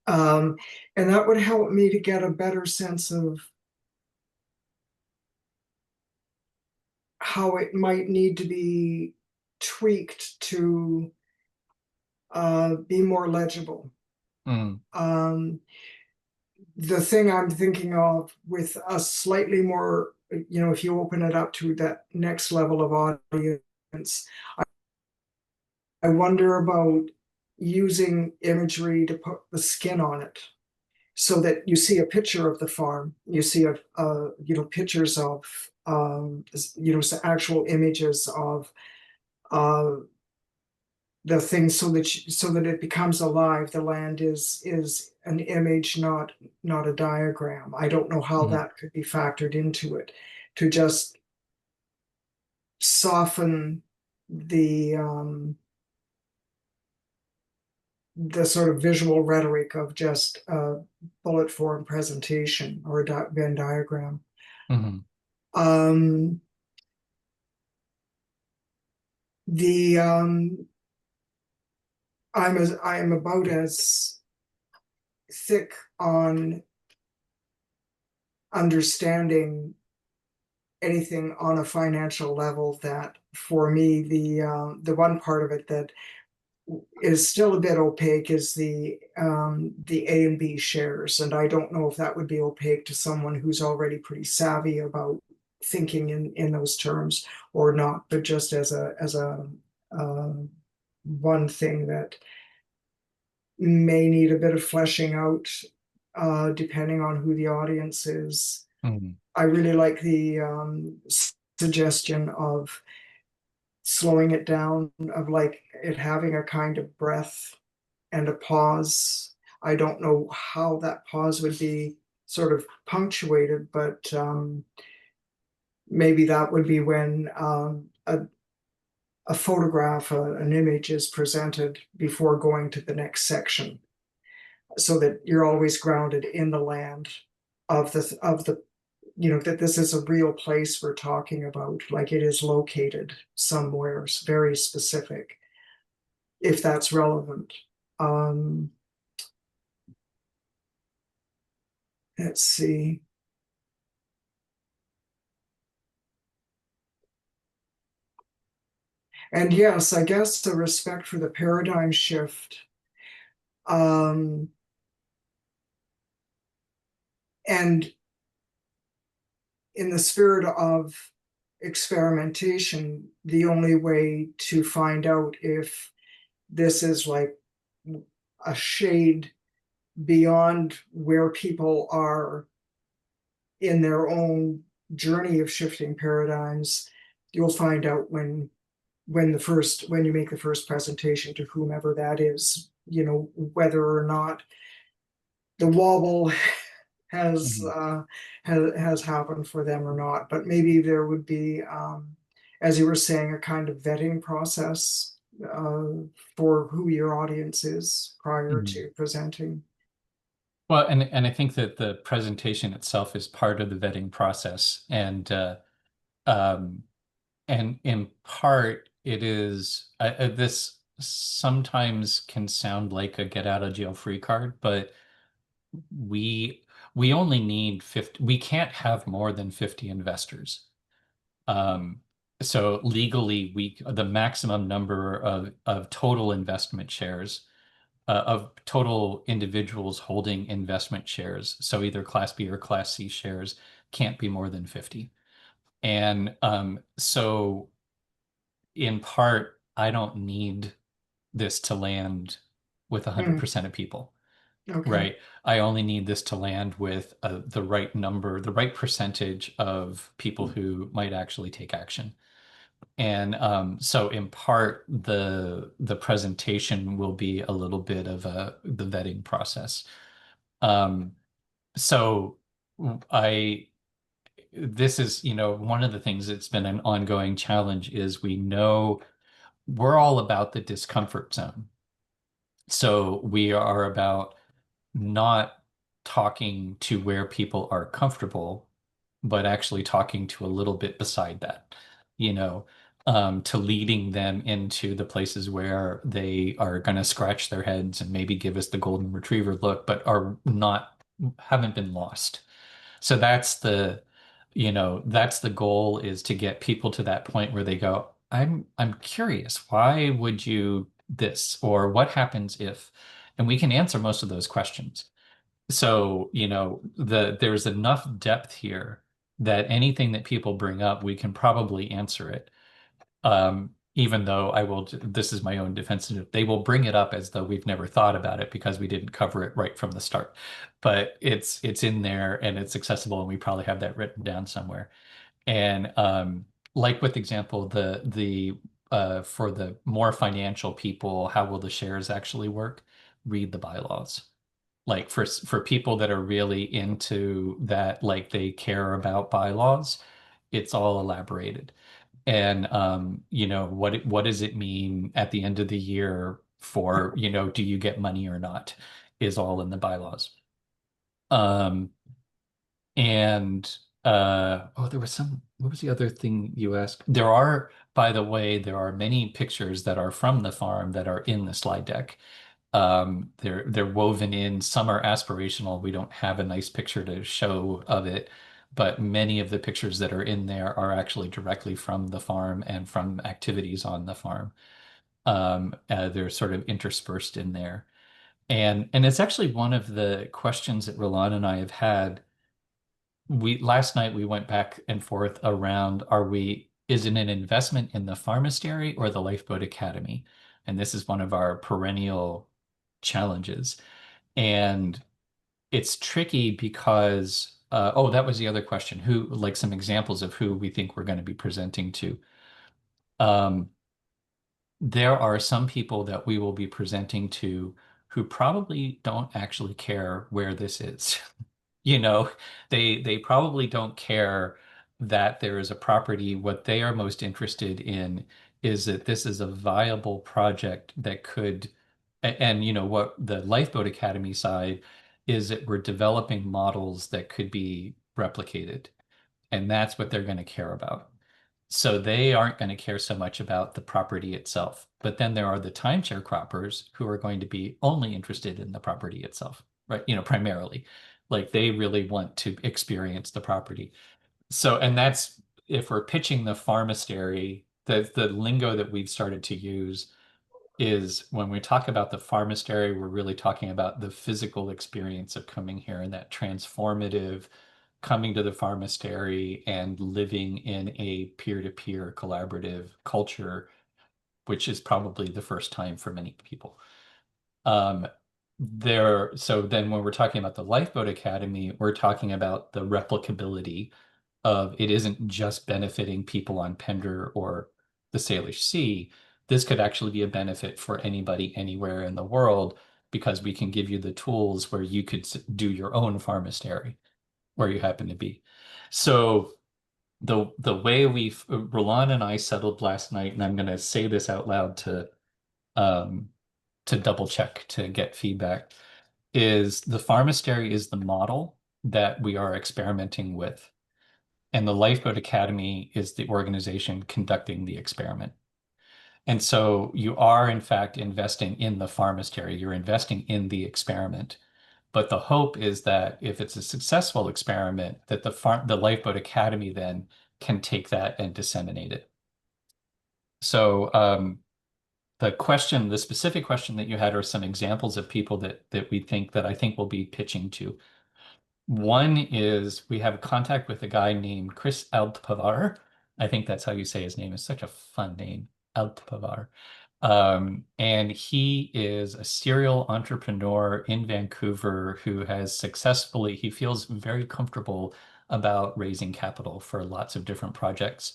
Speaker 3: And that would help me to get a better sense of how it might need to be tweaked to be more legible. The thing I'm thinking of with a slightly more, if you open it up to that next level of audience, I wonder about using imagery to put the skin on it, so that you see a picture of the farm, you see pictures of actual images of the things, so that it becomes alive. The land is an image, not a diagram. I don't know how that could be factored into it, to just soften the sort of visual rhetoric of just bullet form presentation or a Venn diagram. I am about as thick on understanding anything on a financial level that, for me, the one part of it that is still a bit opaque is the A and B shares, and I don't know if that would be opaque to someone who's already pretty savvy about thinking in those terms or not, but just as a one thing that may need a bit of fleshing out, depending on who the audience is. I really like the suggestion of slowing it down, of like it having a kind of breath and a pause. I don't know how that pause would be sort of punctuated, but maybe that would be when a photograph, an image is presented before going to the next section, so that you're always grounded in the land of the that this is a real place we're talking about, like it is located somewhere very specific, if that's relevant. Let's see. And yes, I guess the respect for the paradigm shift. And in the spirit of experimentation, the only way to find out if this is like a shade beyond where people are in their own journey of shifting paradigms, you'll find out when you make the first presentation to whomever that is, whether or not the wobble has
Speaker 1: Mhm.
Speaker 3: has happened for them or not. But maybe there would be, as you were saying, a kind of vetting process for who your audience is prior
Speaker 1: Mhm.
Speaker 3: to presenting.
Speaker 1: Well, and I think that the presentation itself is part of the vetting process, um, and in part it is this sometimes can sound like a get out of jail free card, but we we only need 50. We can't have more than 50 investors. Um, so legally, the maximum number of total investment shares of total individuals holding investment shares, so either Class B or Class C shares, can't be more than 50. And so in part, I don't need this to land with
Speaker 3: Hmm,
Speaker 1: 100% of people,
Speaker 3: okay.
Speaker 1: right? I only need this to land with the right number, the right percentage of people who might actually take action. And so in part, the presentation will be a little bit of the vetting process. Um, so I this is, one of the things that's been an ongoing challenge is we know we're all about the discomfort zone. So we are about not talking to where people are comfortable, but actually talking to a little bit beside that, you know, to leading them into the places where they are going to scratch their heads and maybe give us the golden retriever look, but haven't been lost. So that's the goal, is to get people to that point where they go, I'm curious, why would you this, or what happens if, and we can answer most of those questions. So, there's enough depth here that anything that people bring up, we can probably answer it. Even though this is my own defensive, they will bring it up as though we've never thought about it because we didn't cover it right from the start. But it's in there and it's accessible, and we probably have that written down somewhere. And like with example, the for the more financial people, how will the shares actually work? Read the bylaws. Like for people that are really into that, like they care about bylaws, it's all elaborated. And what does it mean at the end of the year for, do you get money or not, is all in the bylaws. Um, and there was what was the other thing you asked? By the way, there are many pictures that are from the farm that are in the slide deck. They're woven in. Some are aspirational. We don't have a nice picture to show of it, but many of the pictures that are in there are actually directly from the farm and from activities on the farm. They're sort of interspersed in there. And it's actually one of the questions that Roland and I have had. Last night we went back and forth around, is it an investment in the Farmastery or the Lifeboat Academy? And this is one of our perennial challenges. And it's tricky because, that was the other question. Like some examples of who we think we're going to be presenting to. Um, there are some people that we will be presenting to who probably don't actually care where this is. You know, they probably don't care that there is a property. What they are most interested in is that this is a viable project that could, and what the Lifeboat Academy side is, that we're developing models that could be replicated, and that's what they're going to care about. So they aren't going to care so much about the property itself. But then there are the timeshare croppers who are going to be only interested in the property itself, right? Primarily. Like they really want to experience the property. So, and that's, if we're pitching the Farmastery, the lingo that we've started to use is, when we talk about the Farmastery, we're really talking about the physical experience of coming here, and that transformative coming to the Farmastery and living in a peer-to-peer collaborative culture, which is probably the first time for many people. So then when we're talking about the Lifeboat Academy, we're talking about the replicability of, it isn't just benefiting people on Pender or the Salish Sea. This could actually be a benefit for anybody anywhere in the world. because we can give you the tools where you could do your own Farmastery where you happen to be. So the way Roland and I settled last night, and I'm going to say this out loud to double check to get feedback, is the Farmastery is the model that we are experimenting with. And the Lifeboat Academy is the organization conducting the experiment. And so you are, in fact, investing in the Farmastery. You're investing in the experiment. But the hope is that if it's a successful experiment, that the Lifeboat Academy then can take that and disseminate it. So the specific question that you had are some examples of people that I think we'll be pitching to. One is we have contact with a guy named Chris Altpavar. I think that's how you say his name. It's such a fun name, Altpavar. And he is a serial entrepreneur in Vancouver who he feels very comfortable about raising capital for lots of different projects.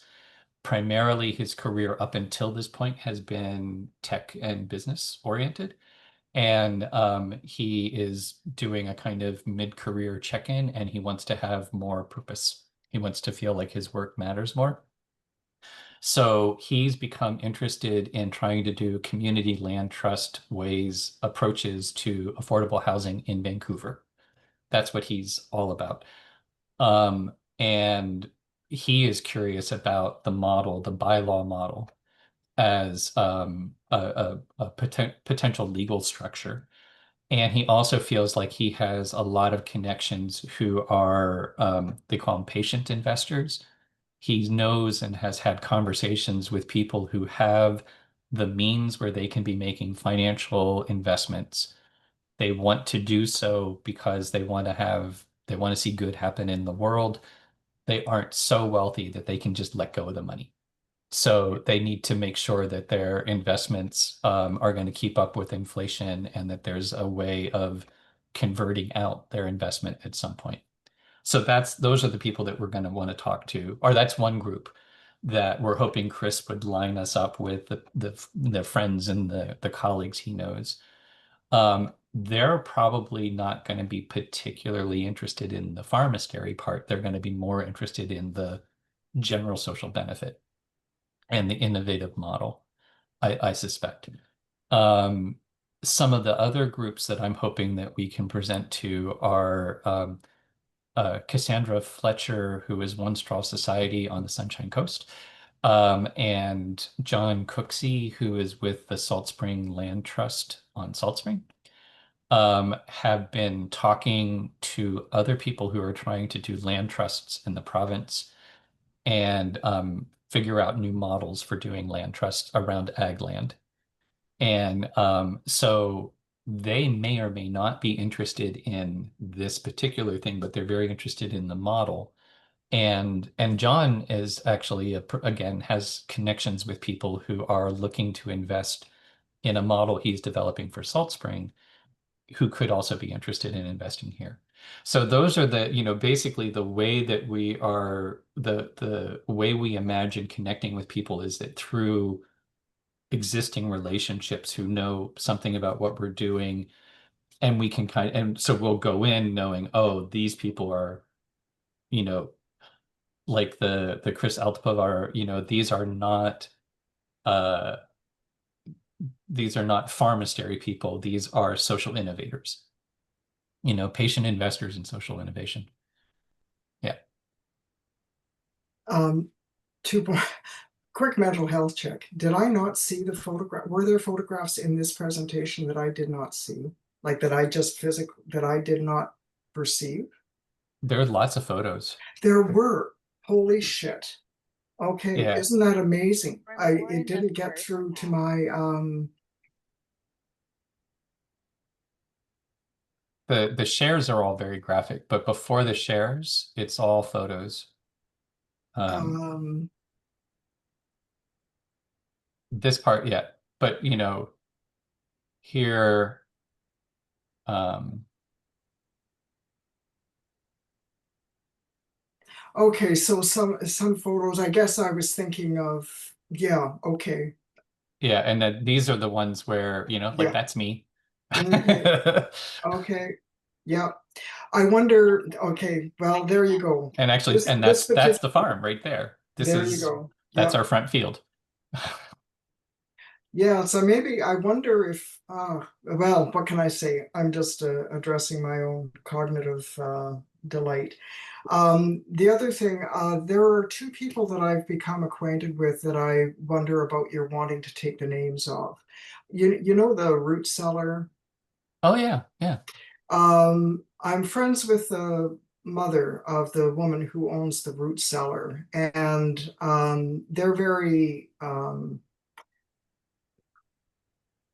Speaker 1: Primarily, his career up until this point has been tech and business oriented. And he is doing a kind of mid-career check-in, and he wants to have more purpose. He wants to feel like his work matters more. So he's become interested in trying to do community land trust approaches to affordable housing in Vancouver. That's what he's all about. And he is curious about the bylaw model, as a potential legal structure. And he also feels like he has a lot of connections who are, they call them patient investors. He knows and has had conversations with people who have the means where they can be making financial investments. They want to do so because they want to see good happen in the world. They aren't so wealthy that they can just let go of the money. So they need to make sure that their investments are going to keep up with inflation and that there's a way of converting out their investment at some point. So those are the people that we're going to want to talk to, or that's one group that we're hoping Chris would line us up with the friends and the colleagues he knows. They're probably not going to be particularly interested in the Farmastery part. They're going to be more interested in the general social benefit and the innovative model, I suspect. Some of the other groups that I'm hoping that we can present to are Cassandra Fletcher, who is One Straw Society on the Sunshine Coast, and John Cooksey, who is with the Salt Spring Land Trust on Salt Spring, have been talking to other people who are trying to do land trusts in the province and figure out new models for doing land trusts around ag land. And so they may or may not be interested in this particular thing, but they're very interested in the model. And John is actually, again, has connections with people who are looking to invest in a model he's developing for Salt Spring, who could also be interested in investing here. So those are basically the way that the way we imagine connecting with people is that through existing relationships who know something about what we're doing, and we can and so we'll go in knowing, oh, these people are, like the Chris Altpavar, uh, these are not Farmastery people. These are social innovators, patient investors in social innovation. Yeah.
Speaker 3: Quick mental health check. Did I not see the photograph? Were there photographs in this presentation that I did not see? Like that that I did not perceive?
Speaker 1: There are lots of photos.
Speaker 3: There were. Holy shit. Okay,
Speaker 1: Yeah.
Speaker 3: isn't that amazing? It didn't get through to my
Speaker 1: The shares are all very graphic, but before the shares, it's all photos. This part, yeah, but here,
Speaker 3: okay, so some photos, I guess I was thinking of, yeah, okay.
Speaker 1: yeah, and then these are the ones where, like
Speaker 3: Yeah.
Speaker 1: that's me.
Speaker 3: Mhm. Okay. Yeah. I wonder, okay, well, there you go.
Speaker 1: And actually,
Speaker 3: This
Speaker 1: and
Speaker 3: this
Speaker 1: that's the
Speaker 3: particular,
Speaker 1: farm right there.
Speaker 3: there you go.
Speaker 1: That's
Speaker 3: Yep.
Speaker 1: our front field.
Speaker 3: Yeah, so maybe I wonder if, well, what can I say? I'm just addressing my own cognitive delight. The other thing, there are two people that I've become acquainted with that I wonder about your wanting to take the names of. You know the root cellar.
Speaker 1: Oh yeah, yeah.
Speaker 3: I'm friends with the mother of the woman who owns the root cellar, and they're very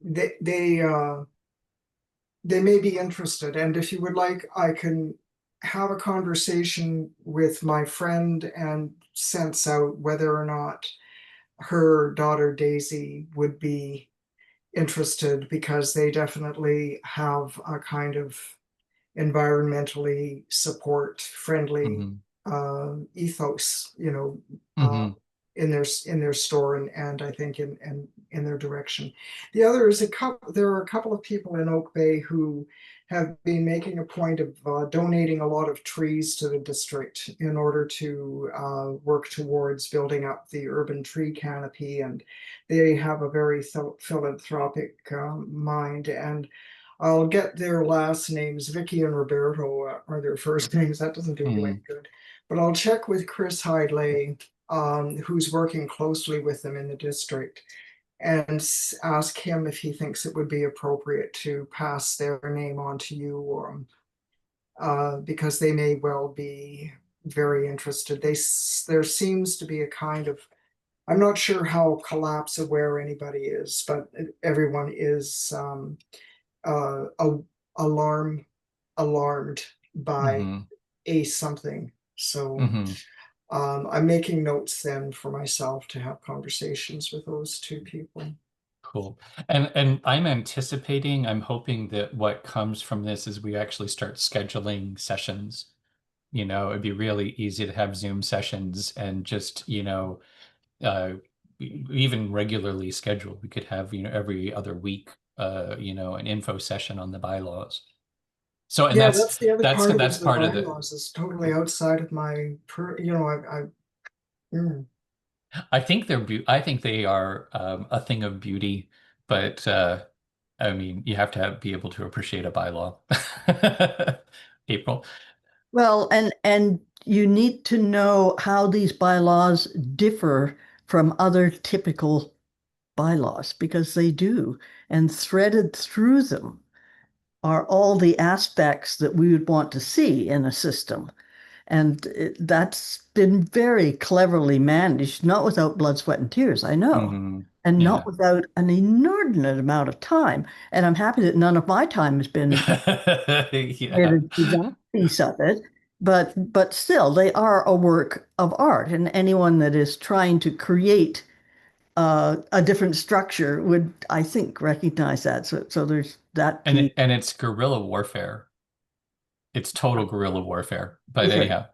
Speaker 3: they they uh they may be interested. And if you would like, I can have a conversation with my friend and sense out whether or not her daughter Daisy would be interested, because they definitely have a kind of environmentally support friendly
Speaker 1: Hmm.
Speaker 3: ethos,
Speaker 1: Hmm.
Speaker 3: in their store, and I think in their direction. The other is there are a couple of people in Oak Bay who have been making a point of donating a lot of trees to the district in order to work towards building up the urban tree canopy, and they have a very philanthropic mind. And I'll get their last names. Vicky and Roberto are their first names. That doesn't do you any
Speaker 1: Hmm.
Speaker 3: good. But I'll check with Chris Hidlay, who's working closely with them in the district, and ask him if he thinks it would be appropriate to pass their name on to you, or because they may well be very interested. There seems to be a kind of, I'm not sure how collapse aware anybody is, but everyone is a alarm alarmed by
Speaker 1: Hmm.
Speaker 3: a something. So
Speaker 1: Hmm.
Speaker 3: I'm making notes then for myself to have conversations with those two people.
Speaker 1: Cool. And I'm anticipating, I'm hoping that what comes from this is we actually start scheduling sessions. It'd be really easy to have Zoom sessions and just, even regularly scheduled. We could have, every other week, an info session on the bylaws. So, and
Speaker 3: Yeah, that's the other part of it.
Speaker 1: that's
Speaker 3: The
Speaker 1: part of the,
Speaker 3: bylaws is totally outside of my mm.
Speaker 1: I think I think they are a thing of beauty, but I mean, you have to be able to appreciate a bylaw. April.
Speaker 2: Well, and you need to know how these bylaws differ from other typical bylaws, because they do. And threaded through them are all the aspects that we would want to see in a system. And that's been very cleverly managed, not without blood, sweat, and tears, I know,
Speaker 1: Hmm.
Speaker 2: and not
Speaker 1: Yeah.
Speaker 2: without an inordinate amount of time. And I'm happy that none of my time has been
Speaker 1: Yeah.
Speaker 2: committed to that piece of it. But still, they are a work of art, and anyone that is trying to create a different structure would, I think, recognize that. So there's that piece.
Speaker 1: And it's guerrilla warfare. It's total guerrilla warfare. But
Speaker 2: Okay.
Speaker 1: anyhow.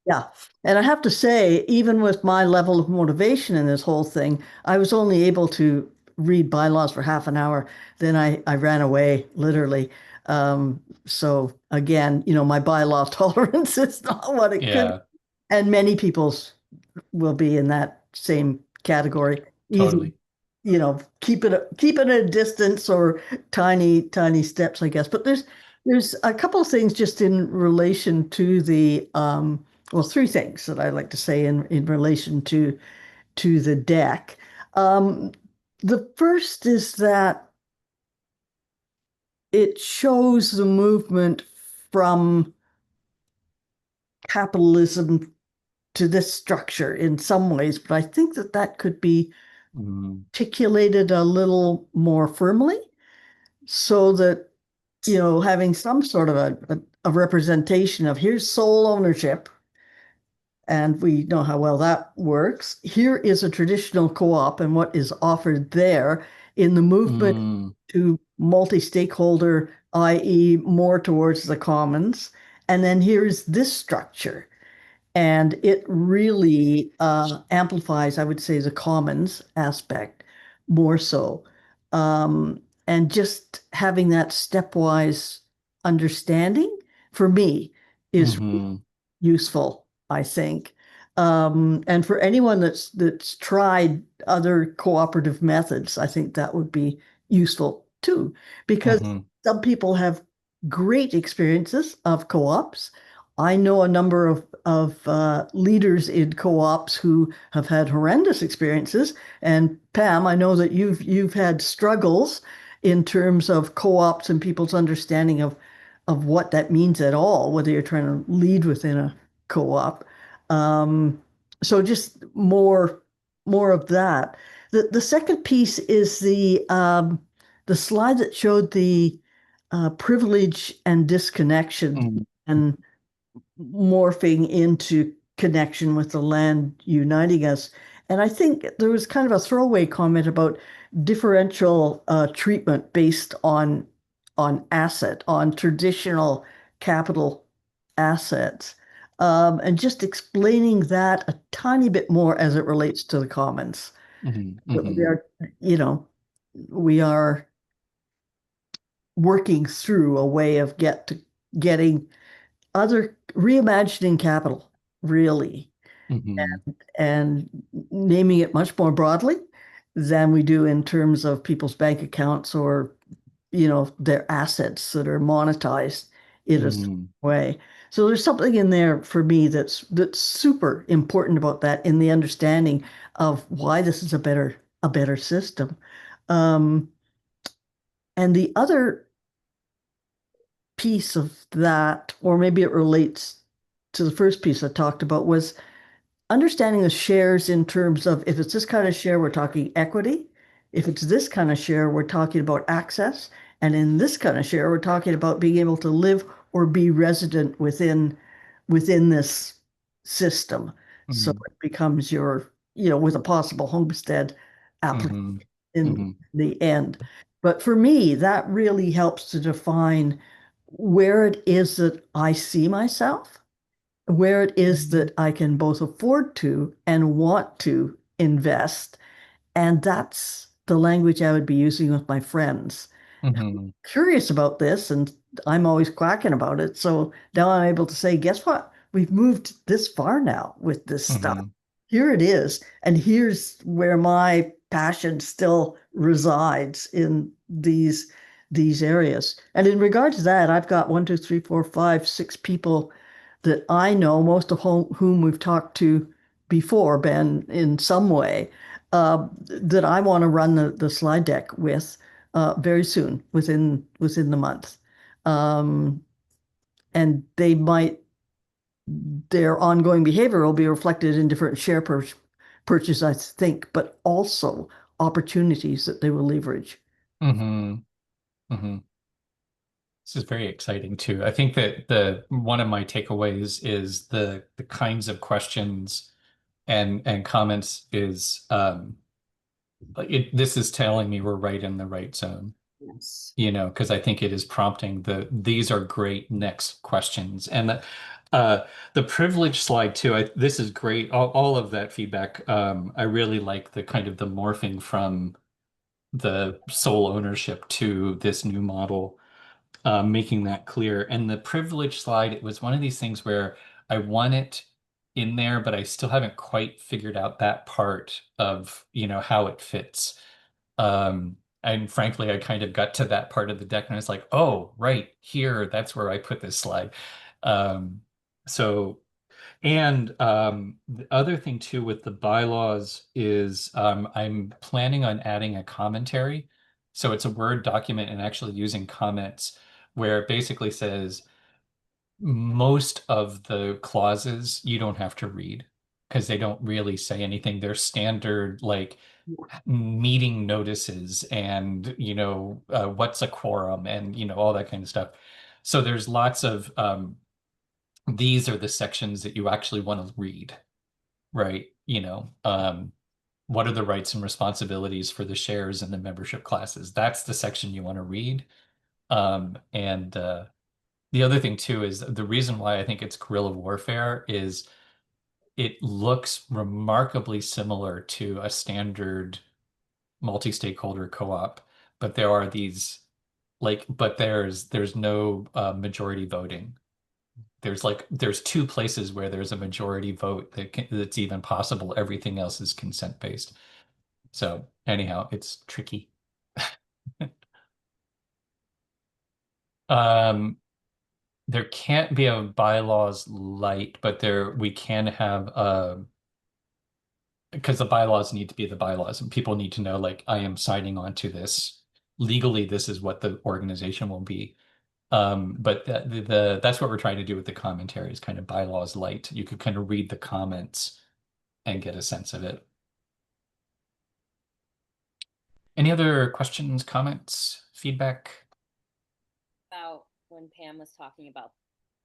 Speaker 2: Yeah. And I have to say, even with my level of motivation in this whole thing, I was only able to read bylaws for half an hour. Then I ran away, literally. So again, my bylaw tolerance is not what it could.
Speaker 1: Yeah,
Speaker 2: And many people's will be in that same category. Either,
Speaker 1: totally.
Speaker 2: keep it at a distance, or tiny steps, I guess. But there's a couple of things just in relation to the well, three things that I like to say in relation to the deck. Um, the first is that it shows the movement from capitalism to this structure in some ways, but I think that could be
Speaker 1: Mm,
Speaker 2: articulated a little more firmly, so that, having some sort of a representation of, here's sole ownership, and we know how well that works. Here is a traditional co-op and what is offered there in the movement
Speaker 1: mm,
Speaker 2: to multi-stakeholder, i.e., more towards the commons. And then here's this structure. And it really amplifies, I would say, the commons aspect more so. And just having that stepwise understanding for me is
Speaker 1: Hmm.
Speaker 2: useful, I think. And for anyone that's tried other cooperative methods, I think that would be useful too, because
Speaker 1: Hmm.
Speaker 2: some people have great experiences of co-ops. I know a number of leaders in co-ops who have had horrendous experiences. And Pam, I know that you've had struggles in terms of co-ops and people's understanding of what that means at all, whether you're trying to lead within a co-op. Um, so just more of that. The second piece is the slide that showed the privilege and disconnection
Speaker 1: Hmm.
Speaker 2: and morphing into connection with the land uniting us. And I think there was kind of a throwaway comment about differential treatment based on traditional capital assets, and just explaining that a tiny bit more as it relates to the commons.
Speaker 1: Hmm.
Speaker 2: That we
Speaker 1: Hmm.
Speaker 2: are, you know, we are working through a way of getting other reimagining capital, really,
Speaker 1: Hmm.
Speaker 2: and naming it much more broadly than we do in terms of people's bank accounts or, their assets that are monetized in a certain
Speaker 1: Hmm.
Speaker 2: way. So there's something in there for me that's super important about that in the understanding of why this is a better system. Um, and the other piece of that, or maybe it relates to the first piece I talked about, was understanding the shares in terms of if it's this kind of share, we're talking equity. If it's this kind of share, we're talking about access. And in this kind of share, we're talking about being able to live or be resident within this system. So
Speaker 1: Hmm.
Speaker 2: it becomes with a possible homestead application
Speaker 1: Hmm.
Speaker 2: in
Speaker 1: Hmm.
Speaker 2: the end. But for me, that really helps to define where it is that I see myself, where it is that I can both afford to and want to invest. And that's the language I would be using with my friends.
Speaker 1: Hmm.
Speaker 2: Curious about this, and I'm always quacking about it. So now I'm able to say, guess what? We've moved this far now with this stuff.
Speaker 1: Hmm.
Speaker 2: Here it is. And here's where my passion still resides in these areas. And in regard to that, I've got one, two, three, four, five, six people that I know, most of whom we've talked to before, Ben, in some way, that I want to run the slide deck with very soon, within the month. Um, and their ongoing behavior will be reflected in different share purchase, I think, but also opportunities that they will leverage.
Speaker 1: Hmm. Hmm. This is very exciting too. I think that the one of my takeaways is the kinds of questions and comments is this is telling me we're right in the right zone,
Speaker 2: Yes.
Speaker 1: because I think it is prompting these are great next questions. And the privilege slide too, this is great. All of that feedback. I really like the kind of the morphing from the sole ownership to this new model, making that clear. And the privilege slide, it was one of these things where I want it in there, but I still haven't quite figured out that part of, how it fits. And frankly, I kind of got to that part of the deck and I was like, oh, right here, that's where I put this slide. Um, so, and the other thing too with the bylaws is I'm planning on adding a commentary. So it's a Word document and actually using comments where it basically says most of the clauses you don't have to read because they don't really say anything. They're standard like meeting notices and what's a quorum and all that kind of stuff. So there's lots of these are the sections that you actually want to read, right? What are the rights and responsibilities for the shares and the membership classes? That's the section you want to read. And the other thing too is the reason why I think it's guerrilla warfare is it looks remarkably similar to a standard multi-stakeholder co-op, but there are these like, but there's no majority voting. There's two places where there's a majority vote that's even possible. Everything else is consent based. So anyhow, it's tricky. There can't be a bylaws light, but we can have because the bylaws need to be the bylaws and people need to know like I am signing on to this. Legally, this is what the organization will be. But that's what we're trying to do with the commentary is kind of bylaws light. You could kind of read the comments and get a sense of it. Any other questions, comments, feedback?
Speaker 4: About when Pam was talking about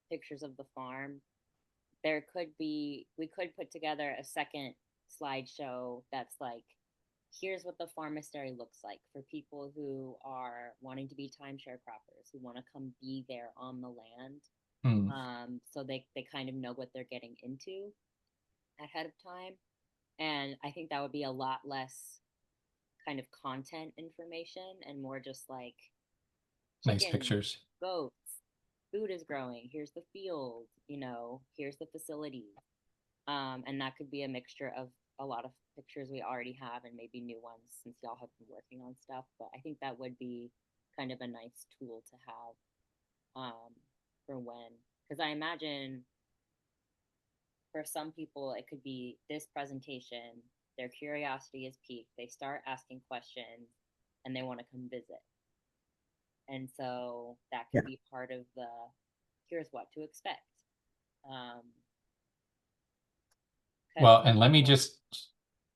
Speaker 4: pictures of the farm, we could put together a second slideshow that's like, here's what the Farmastery looks like for people who are wanting to be timeshare croppers, who want to come be there on the land.
Speaker 1: Hmm.
Speaker 4: So they kind of know what they're getting into ahead of time. And I think that would be a lot less kind of content information and more just like
Speaker 1: Nice
Speaker 4: chickens,
Speaker 1: pictures.
Speaker 4: goats, food is growing, here's the field, here's the facility. And that could be a mixture of a lot of pictures we already have and maybe new ones since y'all have been working on stuff. But I think that would be kind of a nice tool to have for when, because I imagine for some people it could be this presentation, their curiosity is piqued, they start asking questions, and they want to come visit. And so that
Speaker 2: Yeah.
Speaker 4: could be part of the here's what to expect.
Speaker 1: Well, and let me just,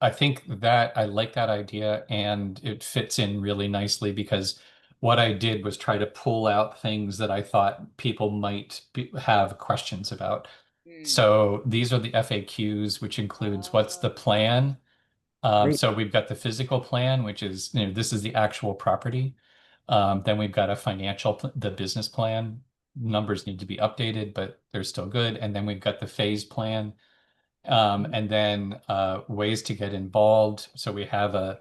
Speaker 1: I think that I like that idea and it fits in really nicely because what I did was try to pull out things that I thought people might have questions about. So these are the FAQs, which includes what's the plan?
Speaker 2: Great.
Speaker 1: So we've got the physical plan, which is, this is the actual property. Then we've got the business plan. Numbers need to be updated, but they're still good. And then we've got the phase plan. And then ways to get involved. So we have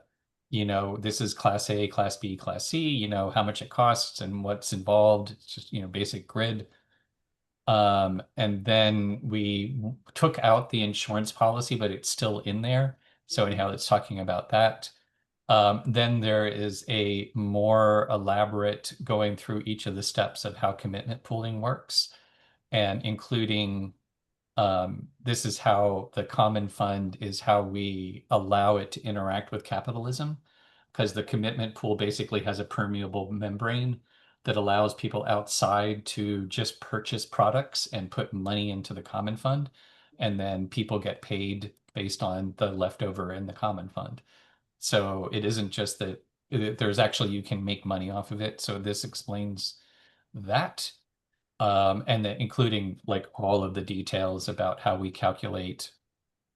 Speaker 1: this is Class A, Class B, Class C, how much it costs and what's involved. It's just, basic grid. And then we took out the insurance policy, but it's still in there. So anyhow, it's talking about that. Then there is a more elaborate going through each of the steps of how commitment pooling works and including this is how the common fund is how we allow it to interact with capitalism, because the commitment pool basically has a permeable membrane that allows people outside to just purchase products and put money into the common fund. And then people get paid based on the leftover in the common fund. So it isn't just that there's actually, you can make money off of it. So this explains that. And then including like all of the details about how we calculate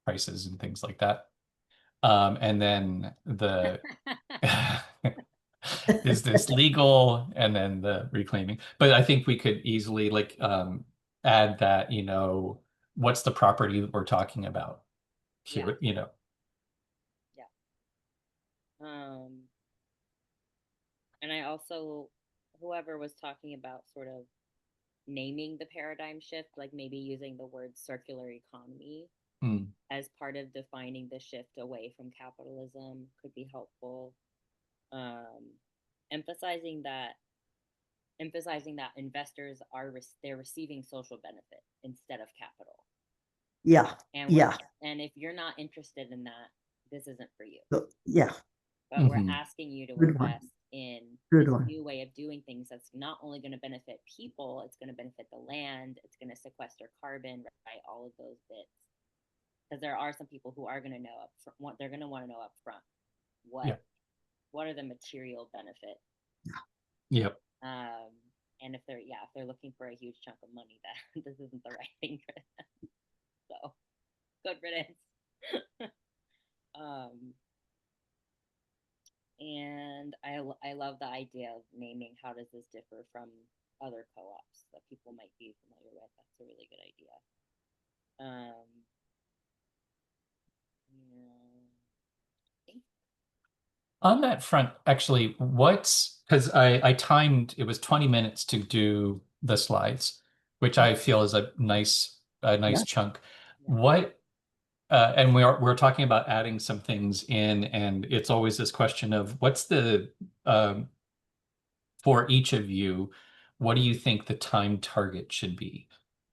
Speaker 1: prices and things like that. And then is this legal? And then the reclaiming. But I think we could easily like add that, what's the property we're talking about here,
Speaker 4: Yeah. And I also, whoever was talking about sort of naming the paradigm shift, like maybe using the word circular economy as part of defining the shift away from capitalism could be helpful. Emphasizing that investors they're receiving social benefit instead of capital.
Speaker 2: Yeah.
Speaker 4: And if you're not interested in that, this isn't for you.
Speaker 2: Yeah.
Speaker 4: But we're asking you to invest in this new way of doing things that's not only going to benefit people, it's going to benefit the land, it's going to sequester carbon, right? All of those bits. Because there are some people who are going to know they're going to want to know up front what are the material benefits.
Speaker 1: Yep.
Speaker 4: And if they're looking for a huge chunk of money, that this isn't the right thing for them. So good riddance. And I love the idea of naming how does this differ from other co-ops that people might be familiar with. That's a really good idea.
Speaker 1: On that front, actually, because I timed, it was 20 minutes to do the slides, which I feel is a nice
Speaker 2: Yeah.
Speaker 1: chunk.
Speaker 4: Yeah.
Speaker 1: What and we're talking about adding some things in, and it's always this question of what's the for each of you, what do you think the time target should be?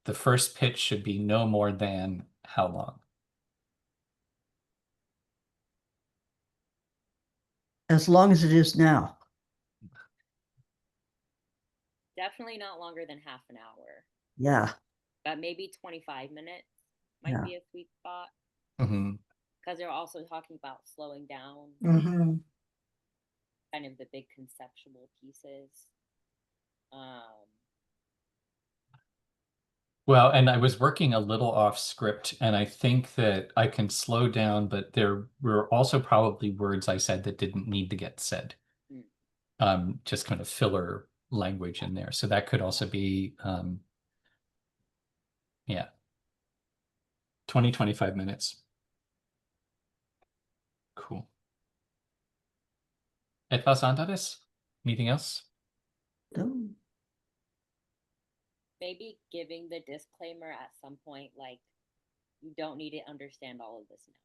Speaker 1: The first pitch should be no more than how long?
Speaker 2: As long as it is now.
Speaker 4: Definitely not longer than half an hour,
Speaker 2: Yeah.
Speaker 4: but maybe 25 minutes might
Speaker 2: Yeah.
Speaker 4: be a sweet spot
Speaker 1: Mhm.
Speaker 4: because they're also talking about slowing down, kind of the big conceptual pieces. Um,
Speaker 1: Well, and I was working a little off script, and I think that I can slow down, but there were also probably words I said that didn't need to get said.
Speaker 4: mm,
Speaker 1: Just kind of filler language in there. So that could also be, yeah, 20, 25 minutes. Cool. Etwas anderes? Anything else?
Speaker 2: Oh,
Speaker 4: maybe giving the disclaimer at some point, like you don't need to understand all of this now.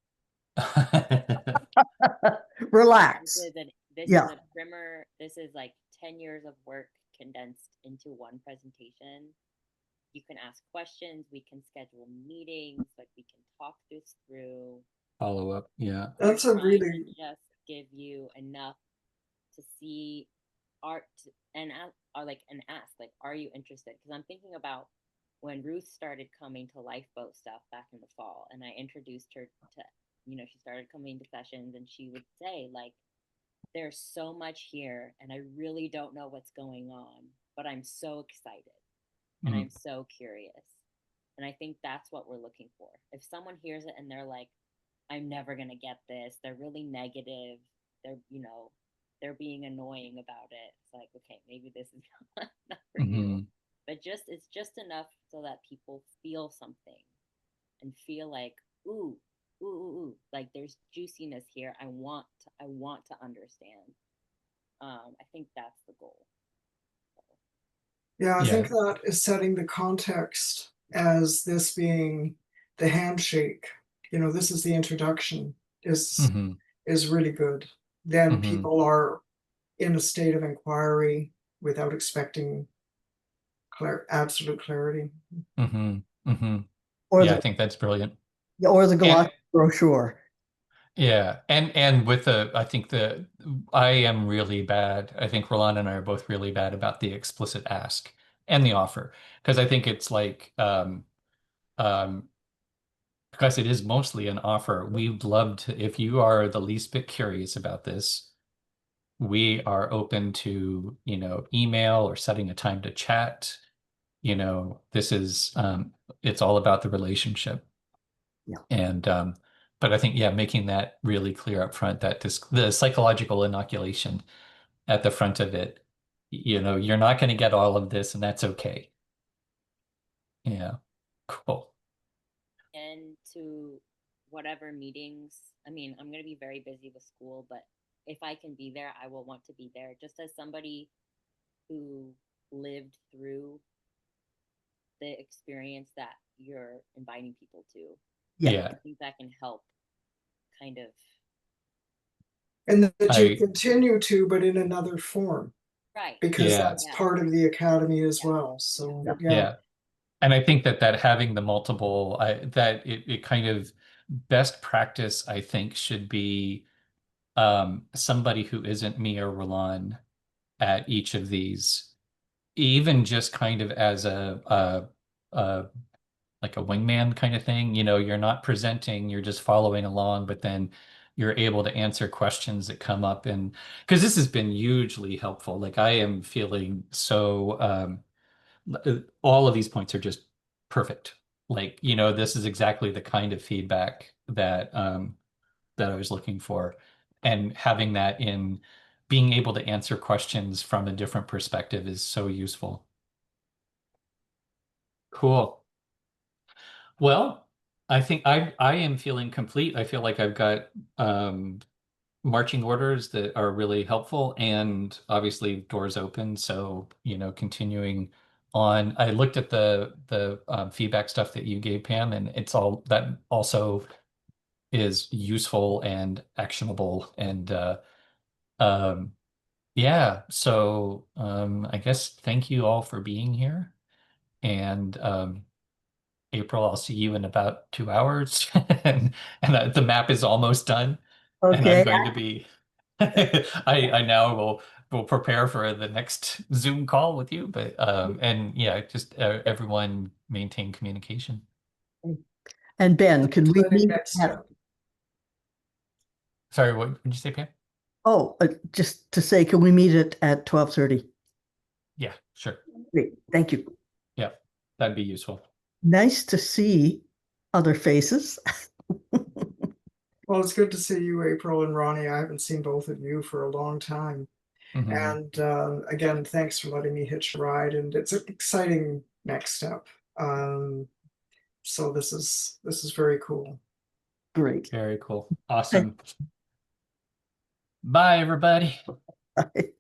Speaker 4: This
Speaker 2: relax.
Speaker 4: is an this is
Speaker 2: Yeah.
Speaker 4: a primer. This is like 10 years of work condensed into one presentation. You can ask questions. We can schedule meetings. Like we can talk this through.
Speaker 1: Follow up. Yeah.
Speaker 3: That's
Speaker 4: We're
Speaker 3: a
Speaker 4: trying to
Speaker 3: really,
Speaker 4: just give you enough to see art and are like and ask like, are you interested? Because I'm thinking about when Ruth started coming to Lifeboat stuff back in the fall, and I introduced her to, she started coming to sessions, and she would say like, there's so much here, and I really don't know what's going on, but I'm so excited and
Speaker 1: Mhm.
Speaker 4: I'm so curious. And I think that's what we're looking for. If someone hears it and they're like, I'm never going to get this, they're really negative, they're being annoying about it. It's like, okay, maybe this is not for you.
Speaker 1: Mhm.
Speaker 4: But it's just enough so that people feel something and feel like, ooh, ooh, ooh, ooh, like there's juiciness here. I want to understand. I think that's the goal.
Speaker 3: yeah, I think
Speaker 1: Yeah.
Speaker 3: that is setting the context as this being the handshake. This is the introduction is
Speaker 1: Mhm.
Speaker 3: is really good. Then
Speaker 1: Mhm.
Speaker 3: people are in a state of inquiry without expecting absolute clarity.
Speaker 1: Mhm. Mhm.
Speaker 2: Or
Speaker 1: Yeah, I
Speaker 2: the
Speaker 1: think that's brilliant.
Speaker 2: glossy
Speaker 1: And
Speaker 2: brochure.
Speaker 1: yeah, and with I think I am really bad. I think Roland and I are both really bad about the explicit ask and the offer, because I think it's like um because it is mostly an offer. We'd love to, if you are the least bit curious about this, we are open to, email or setting a time to chat. This is it's all about the relationship.
Speaker 2: Yeah.
Speaker 1: And but I think, yeah, making that really clear up front, that the psychological inoculation at the front of it, you're not going to get all of this, and that's okay. Yeah. Cool.
Speaker 4: And to whatever meetings, I mean, I'm going to be very busy with school, but if I can be there, I will want to be there just as somebody who lived through the experience that you're inviting people to.
Speaker 2: Yeah.
Speaker 4: I
Speaker 1: Yeah.
Speaker 4: think that can help kind of,
Speaker 3: And that you
Speaker 1: I
Speaker 3: continue to, but in another form,
Speaker 4: right.
Speaker 3: because
Speaker 1: yeah.
Speaker 3: that's
Speaker 4: Yeah.
Speaker 3: part of the academy as
Speaker 4: Yeah.
Speaker 3: well.
Speaker 4: Yeah.
Speaker 3: So,
Speaker 2: Yeah.
Speaker 3: yeah.
Speaker 1: Yeah. And I think that having the multiple, that it kind of best practice, I think, should be somebody who isn't me or Roland at each of these, even just kind of as a like a wingman kind of thing. You're not presenting, you're just following along, but then you're able to answer questions that come up. And because this has been hugely helpful, like I am feeling so all of these points are just perfect. Like, this is exactly the kind of feedback that I was looking for. And having that in being able to answer questions from a different perspective is so useful. Cool. Well, I think I am feeling complete. I feel like I've got marching orders that are really helpful, and obviously doors open. So, continuing on. I looked at the feedback stuff that you gave, Pam, and it's all that also is useful and actionable. And yeah, so I guess thank you all for being here. And April, I'll see you in about 2 hours. And the map is almost done. And I'm
Speaker 2: Okay.
Speaker 1: going to be I now will prepare for the next Zoom call with you. But and yeah, just everyone maintain communication.
Speaker 2: And Ben, can we
Speaker 3: Exciting
Speaker 2: meet
Speaker 3: next
Speaker 2: at,
Speaker 3: step.
Speaker 1: Sorry, what did you say, Pam?
Speaker 2: just to say, can we meet it at 12:30?
Speaker 1: Yeah, sure.
Speaker 2: Great, thank you.
Speaker 1: Yeah, that'd be useful.
Speaker 2: Nice to see other faces.
Speaker 3: Well, it's good to see you, April and Ronnie. I haven't seen both of you for a long time.
Speaker 1: Mhm.
Speaker 3: And again, thanks for letting me hitch a ride. And it's an exciting next step. So this is very cool.
Speaker 2: Great.
Speaker 1: Very cool. Awesome. Bye, everybody.
Speaker 2: Bye.